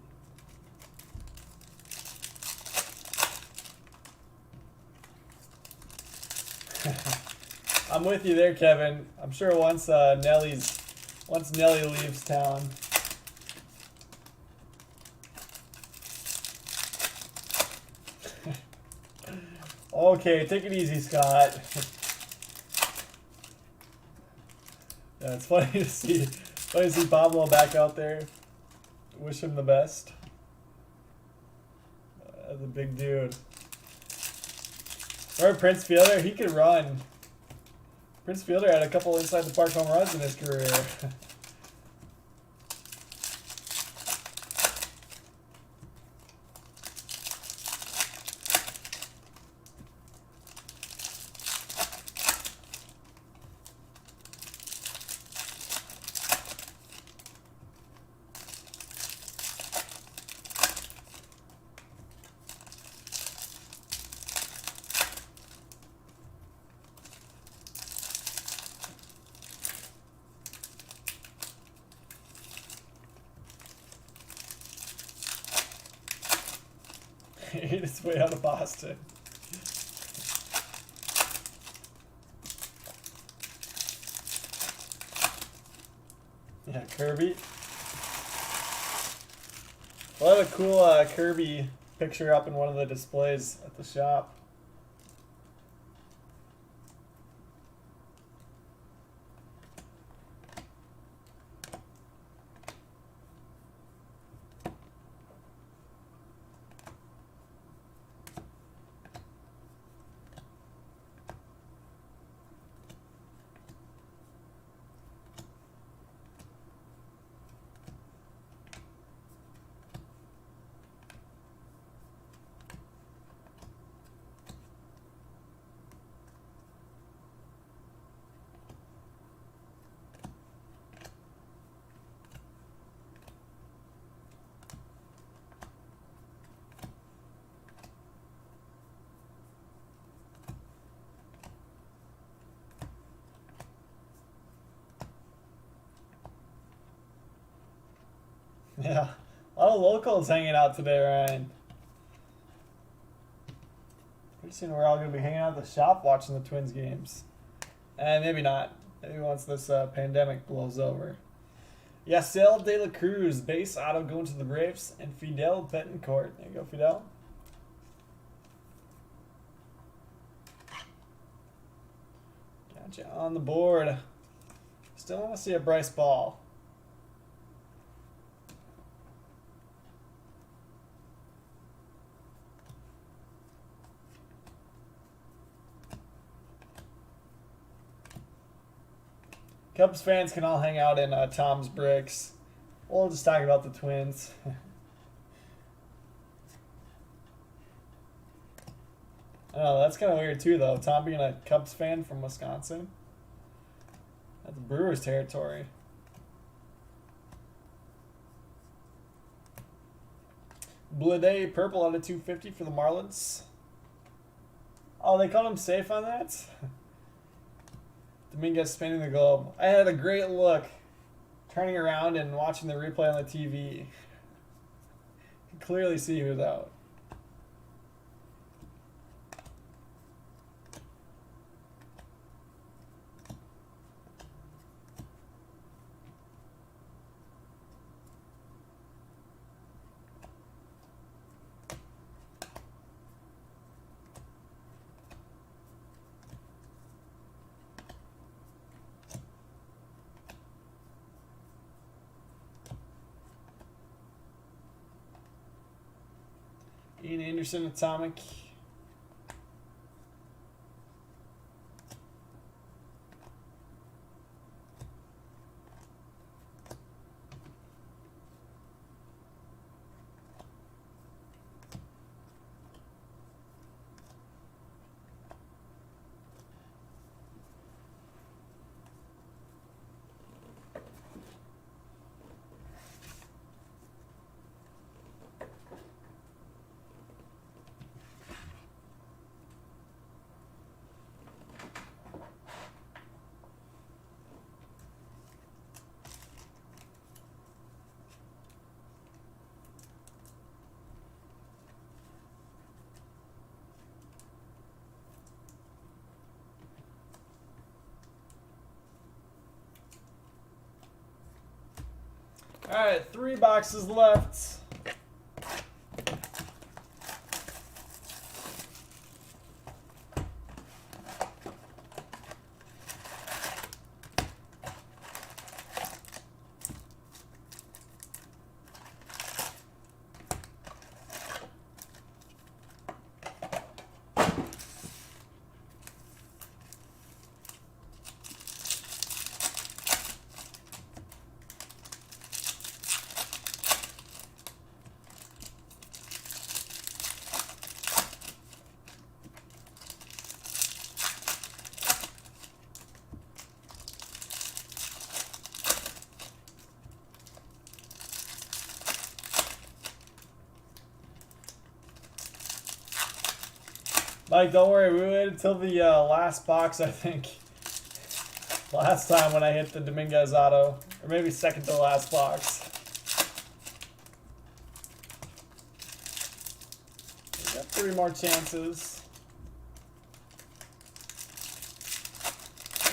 I'm with you there, Kevin. I'm sure once Nelly leaves town. Okay, take it easy, Scott. Yeah, it's funny to see Pablo back out there. Wish him the best. That's a big dude. Or Prince Fielder, he could run. Prince Fielder had a couple inside the park home runs in his career. Ate his way out of Boston. Yeah, Kirby. We'll have a cool Kirby picture up in one of the displays at the shop. Yeah, a lot of locals hanging out today, Ryan. Pretty soon we're all going to be hanging out at the shop watching the Twins games. And maybe not. Maybe once this pandemic blows over. Yasiel De La Cruz, base auto going to the Braves, and Fidel Betancourt. There you go, Fidel. Gotcha on the board. Still want to see a Bryce Ball. Cubs fans can all hang out in Tom's Bricks. We'll just talk about the Twins. I know, that's kind of weird too, though. Tom being a Cubs fan from Wisconsin. That's Brewers territory. Blade purple out of 250 for the Marlins. Oh, they called him safe on that? Dominguez spinning the globe. I had a great look turning around and watching the replay on the TV. You can clearly see he was out. Ian Anderson Atomic. Alright, 3 boxes left. Mike, don't worry, we waited until the last box, I think. Last time when I hit the Dominguez auto. Or maybe second to last box. We got 3 more chances.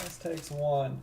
This takes 1.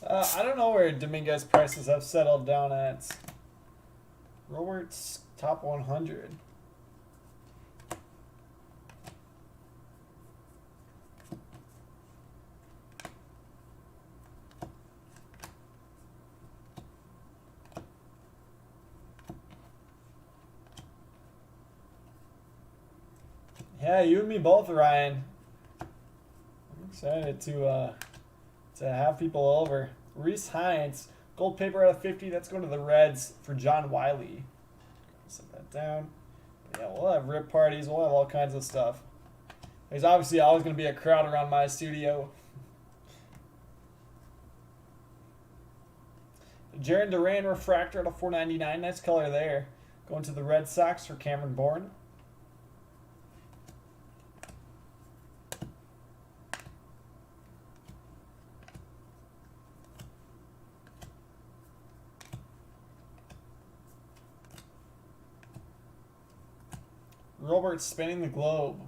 I don't know where Dominguez prices have settled down at. Robert's top 100. Yeah, you and me both, Ryan. I'm excited to have people over. Reese Hines, gold paper out of 50. That's going to the Reds for John Wiley. Set that down. But yeah, we'll have rip parties. We'll have all kinds of stuff. There's obviously always going to be a crowd around my studio. Jaron Duran refractor out of 499. Nice color there. Going to the Red Sox for Cameron Bourne. Robert spinning the globe.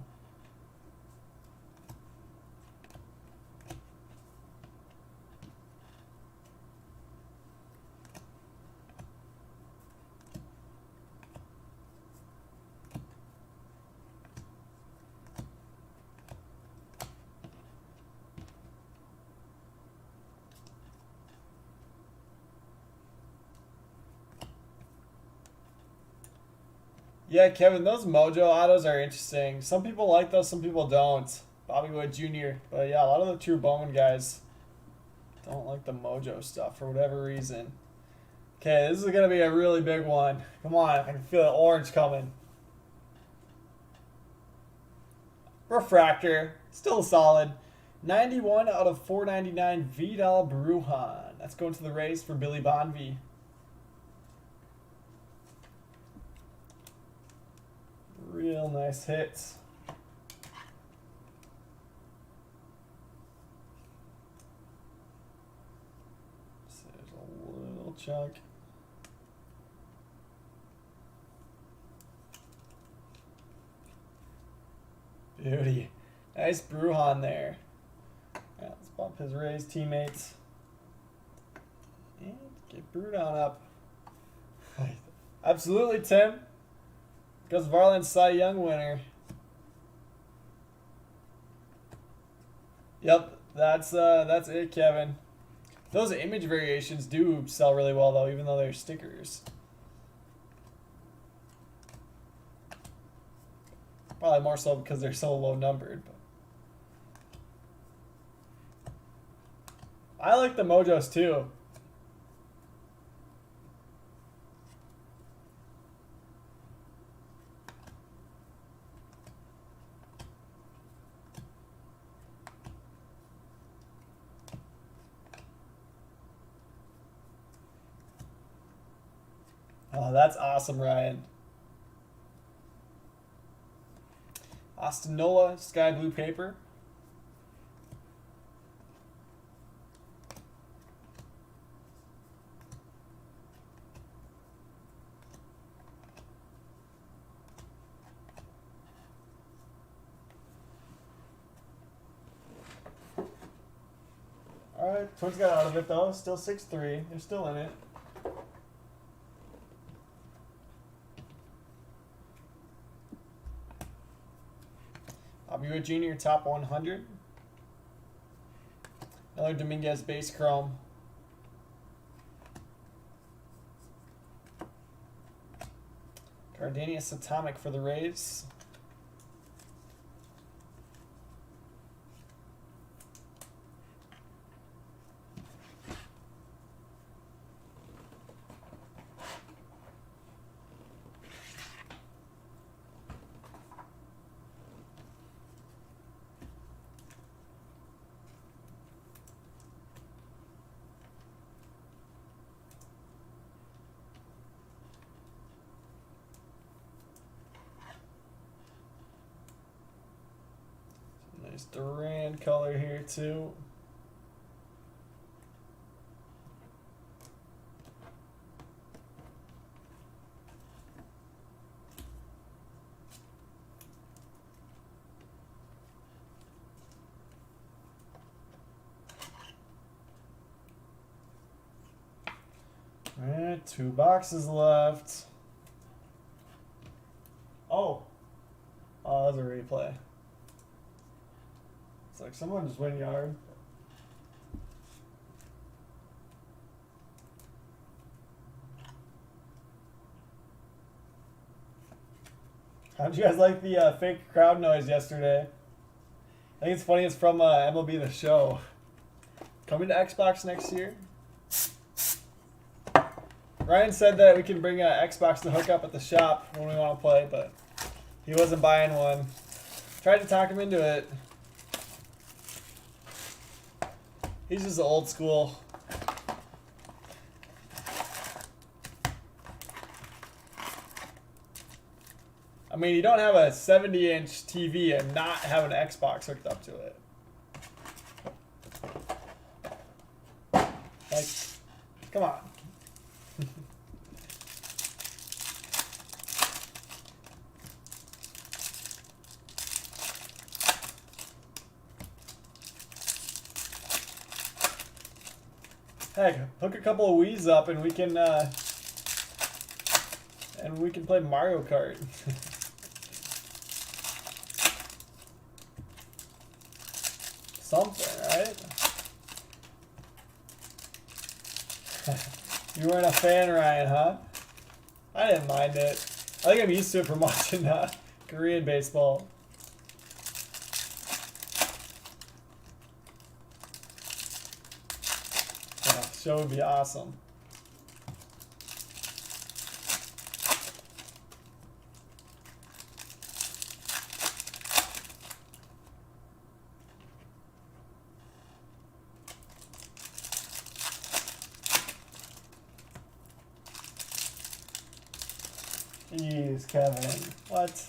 Yeah, Kevin, those Mojo autos are interesting. Some people like those, some people don't. Bobby Wood Jr. But yeah, a lot of the true Bowman guys don't like the Mojo stuff for whatever reason. Okay, this is going to be a really big one. Come on, I can feel the orange coming. Refractor, still solid. 91 out of 499, Vidal Brujan. That's going to the Rays for Billy Bonvie. Real nice hits. So there's a little chunk. Beauty. Nice Brujan there. Yeah, let's bump his Rays teammates. And get Brujan up. Absolutely, Tim. Gus Varland, Cy Young winner. Yep, that's it, Kevin. Those image variations do sell really well, though, even though they're stickers. Probably more so because they're so low numbered. But I like the Mojos too. Oh, that's awesome, Ryan. Austin Nola, sky blue paper. All right, Twins got out of it though. Still 6-3. They're still in it. Abuja Jr. top 100. Another Dominguez base chrome. Gardenius atomic for the Rays. Nice Durand color here too. All right, 2 boxes left. Oh, that's a replay. It's like someone just went yard. How'd you guys like the fake crowd noise yesterday? I think it's funny. It's from MLB The Show. Coming to Xbox next year. Ryan said that we can bring Xbox to hook up at the shop when we want to play, but he wasn't buying one. Tried to talk him into it. He's just old school. I mean, you don't have a 70-inch TV and not have an Xbox hooked up to it. Like, come on. Heck, hook a couple of Wii's up and we can play Mario Kart. Something, right? You weren't a fan, Ryan, huh? I didn't mind it. I think I'm used to it from watching Korean baseball. Show would be awesome. Jeez, Kevin. What?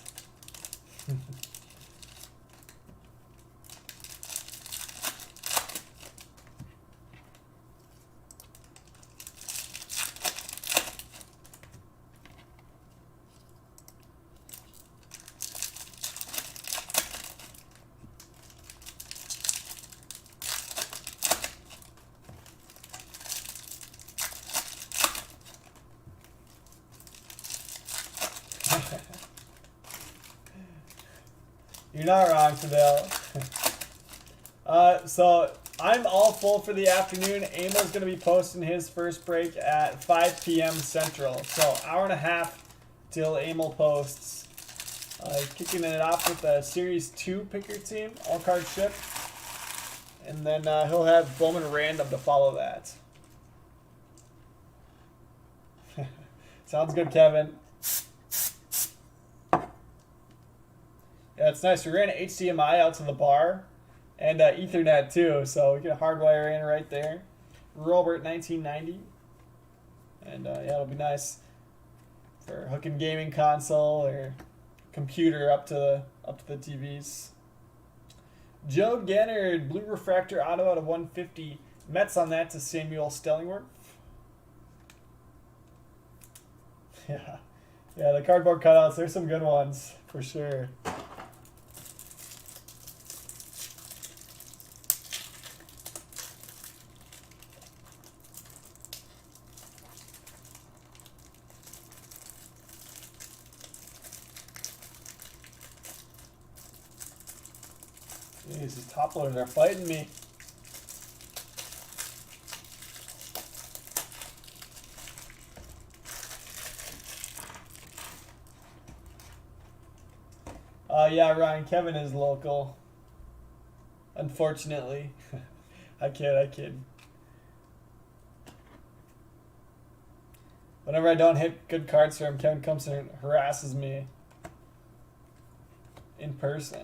You're not wrong, Fidel. So I'm all full for the afternoon. Amo's going to be posting his first break at 5 p.m. Central. So hour and a half till Amo posts. Kicking it off with a Series 2 picker team, all card ship. And then he'll have Bowman random to follow that. Sounds good, Kevin. Yeah, it's nice. We ran HDMI out to the bar and Ethernet too, so we can hardwire in right there. Robert 1990, and yeah, it'll be nice for hooking gaming console or computer up to the TVs. Joe Gennard, blue refractor auto out of 150. Mets on that to Samuel Stellingworth. Yeah, the cardboard cutouts. There's some good ones for sure. Jeez, these top loaders are fighting me. Yeah, Ryan, Kevin is local. Unfortunately. I kid. Whenever I don't hit good cards for him, Kevin comes and harasses me in person.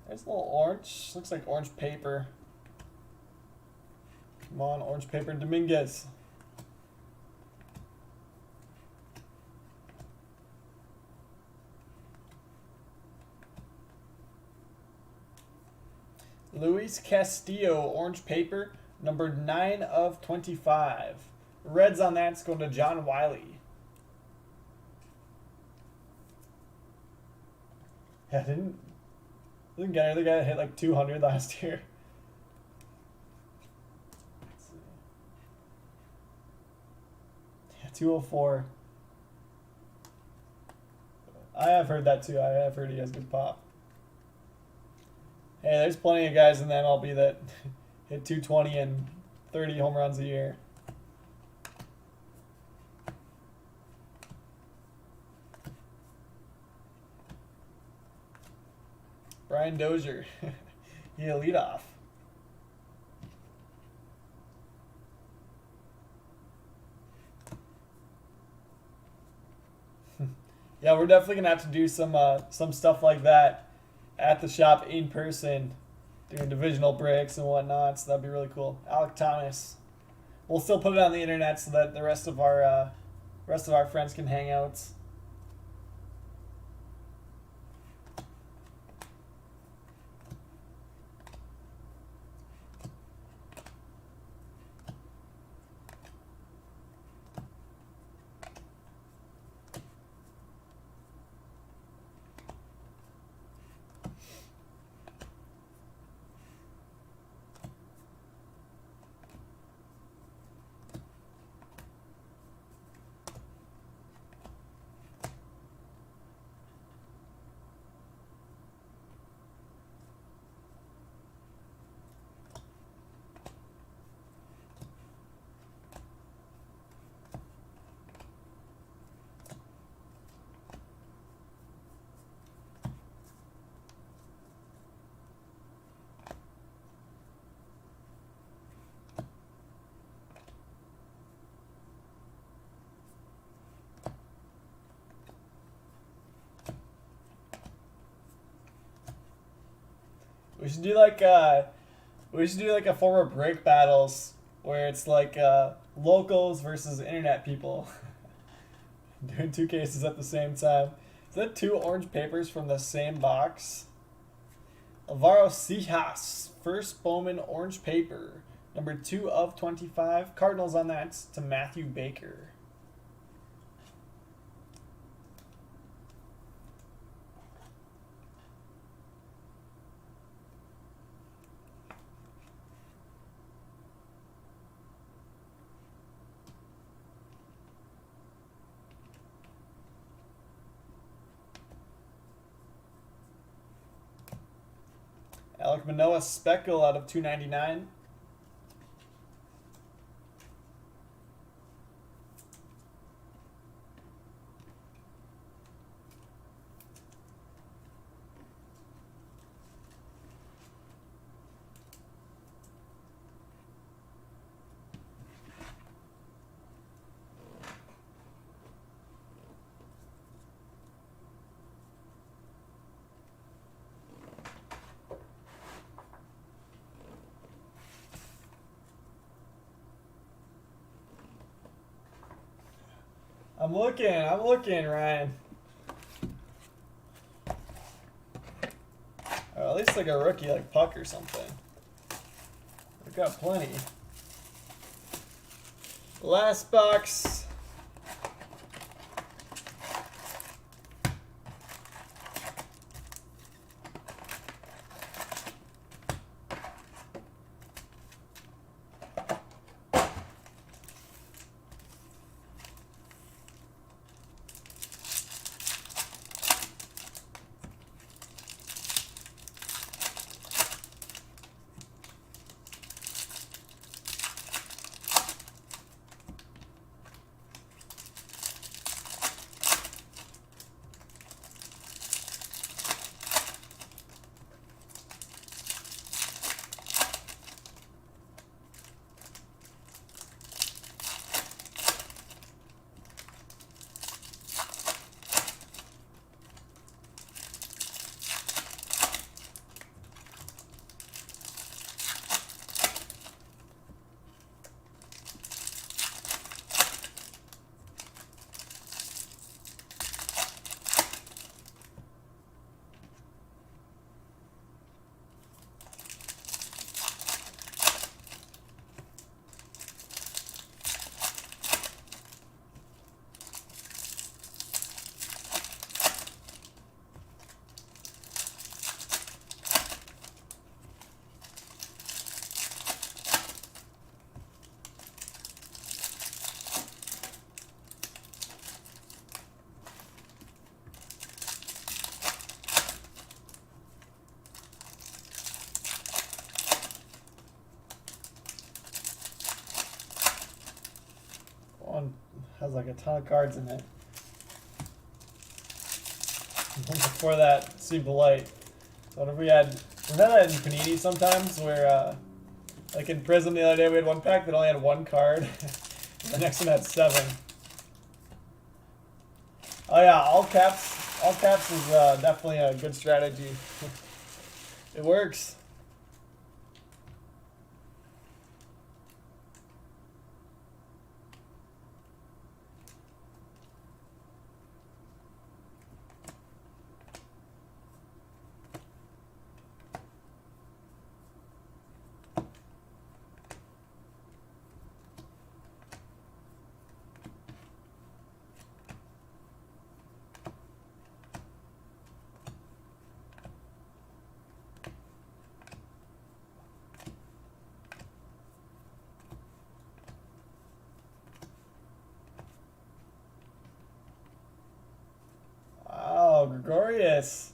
There's a little orange. Looks like orange paper. Come on, orange paper Dominguez. Luis Castillo, orange paper, number 9 of 25. Reds on that's going to John Wiley. Yeah, didn't get the guy that hit like 200 last year. Let's see. Yeah, 204. I have heard that too. I have heard he has good pop. Hey, there's plenty of guys in the MLB that hit 220 and 30 home runs a year. Brian Dozier, he a leadoff. Yeah, we're definitely gonna have to do some stuff like that at the shop in person, doing divisional breaks and whatnot. So that'd be really cool. Alec Thomas. We'll still put it on the internet so that the rest of our friends can hang out. We should do like a former break battles where it's like locals versus internet people doing 2 cases at the same time. Is that 2 orange papers from the same box? Alvaro Seijas, first Bowman orange paper, number 2 of 25. Cardinals on that to Matthew Baker. Alec Manoah Speckle out of 299. I'm looking, Ryan. Or at least like a rookie like Puck or something. We've got plenty. Last box. One has like a ton of cards in it. Before that, Super Light. So what if we've had that in Panini sometimes where like in Prism the other day we had one pack that only had one card. The next one had 7. Oh yeah, all caps is definitely a good strategy. It works. Oh, Gregorius.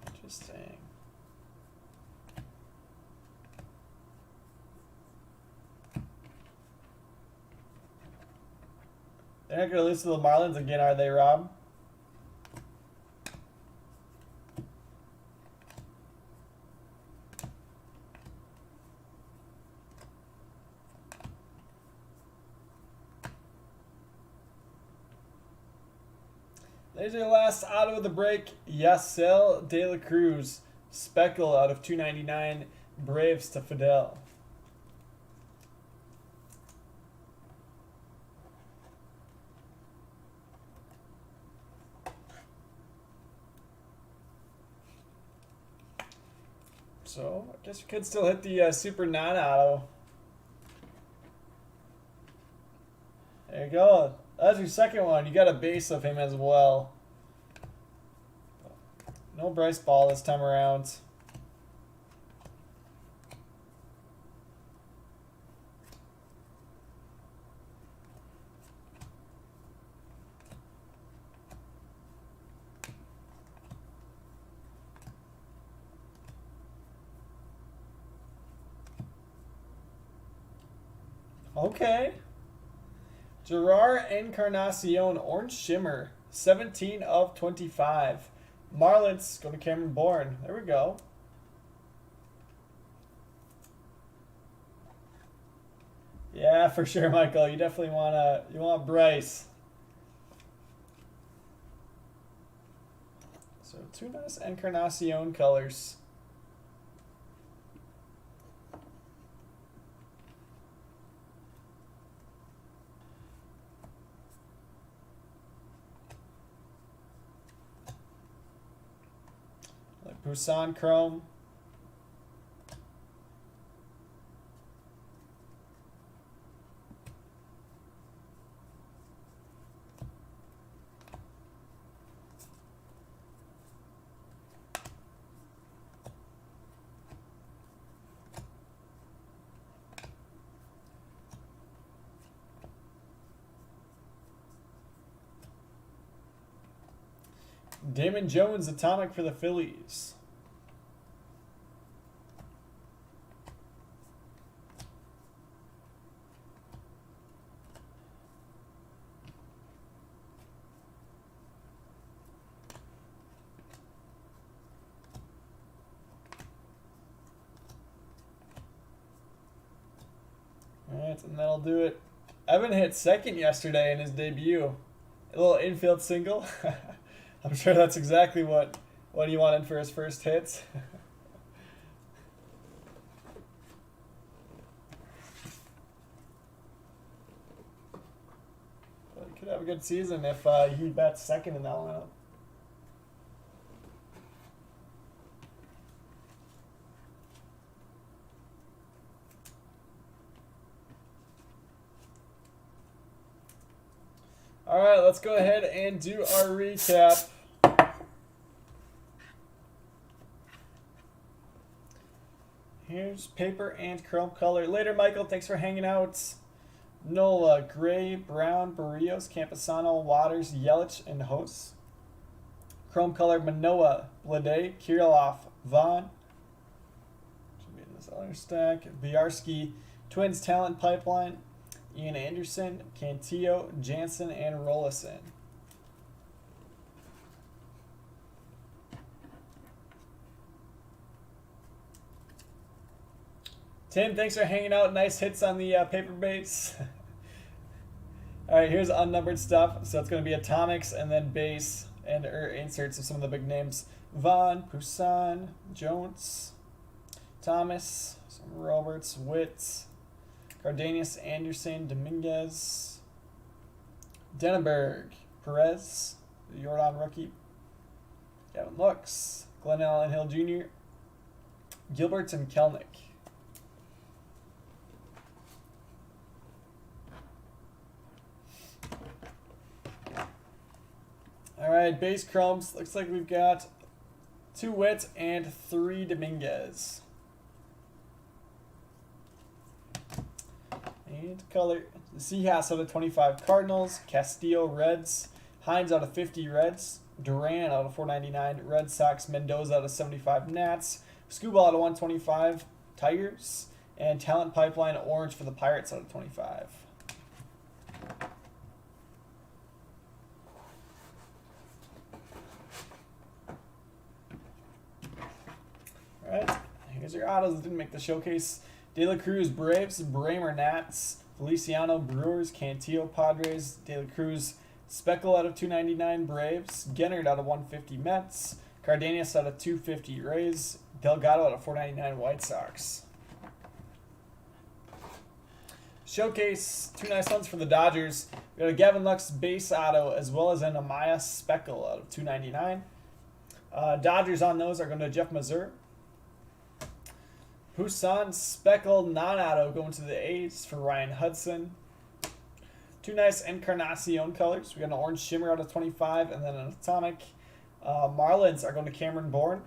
Interesting. They're not going to lose to the Marlins again, are they, Rob? There's your last auto of the break. Yasel De La Cruz. Speckle out of 299. Braves to Fidel. So, I guess you could still hit the Super Non-Auto. There you go. That's your second one. You got a base of him as well. No Bryce Ball this time around. Okay. Gerard Encarnacion, Orange Shimmer, 17 of 25. Marlins, go to Cameron Bourne. There we go. Yeah, for sure, Michael. You definitely want Bryce. So 2 nice Encarnacion colors. Like Busan Chrome. Damon Jones, Atomic for the Phillies. Alright, and that'll do it. Evan hit second yesterday in his debut. A little infield single. I'm sure that's exactly what he wanted for his first hits. Well, he could have a good season if he bats second in that lineup. All right, let's go ahead and do our recap. Here's paper and chrome color. Later, Michael. Thanks for hanging out. Nola, Gray, Brown, Barrios, Camposano, Waters, Yelich, and Hose. Chrome color, Manoa, Blade, Kirilloff, Vaughn. Should be in this other stack. Biarski, Twins Talent Pipeline, Ian Anderson, Cantillo, Jansen, and Rollison. Tim, thanks for hanging out. Nice hits on the paper baits. All right, here's unnumbered stuff. So it's going to be atomics and then base and inserts of some of the big names. Vaughn, Poussin, Jones, Thomas, some Roberts, Witt, Cardenas, Anderson, Dominguez, Denenberg, Perez, the Jordan rookie, Gavin Lux, Glenn Allen Hill Jr., Gilbert, and Kelnick. All right, base chromes. Looks like we've got 2 Witt and 3 Dominguez. And color. Seahass out of 25 Cardinals. Castillo Reds. Hines out of 50 Reds. Duran out of 499 Red Sox. Mendoza out of 75 Nats. Scuball out of 125 Tigers. And Talent Pipeline Orange for the Pirates out of 25. Alright, here's your autos that didn't make the showcase. De La Cruz Braves, Bramer Nats, Feliciano Brewers, Cantillo Padres, De La Cruz Speckle out of 299 Braves, Gennard out of 150 Mets, Cardenas out of 250 Rays, Delgado out of 499 White Sox. Showcase, 2 nice ones for the Dodgers. We got a Gavin Lux base auto as well as an Amaya Speckle out of 299. Dodgers on those are going to Jeff Mazur. Poussin Speckle non-auto going to the A's for Ryan Hudson. 2 nice Encarnacion colors. We got an orange shimmer out of 25 and then an atomic. Marlins are going to Cameron Bourne.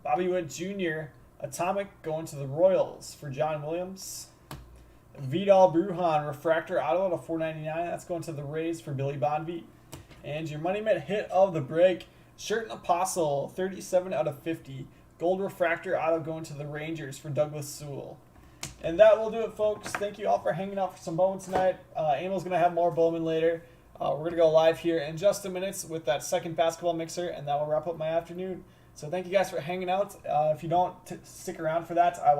Bobby Witt Jr. atomic going to the Royals for John Williams. Vidal Brujan refractor auto out of 499. That's going to the Rays for Billy Bonvie. And your Money Mitt hit of the break. Shirt Apostle 37 out of 50. Gold refractor auto going to the Rangers for Douglas Sewell. And that will do it, folks. Thank you all for hanging out for some Bowman tonight. Emil's going to have more Bowman later. We're going to go live here in just a minute with that second basketball mixer, and that will wrap up my afternoon. So thank you guys for hanging out. If you don't stick around for that, I will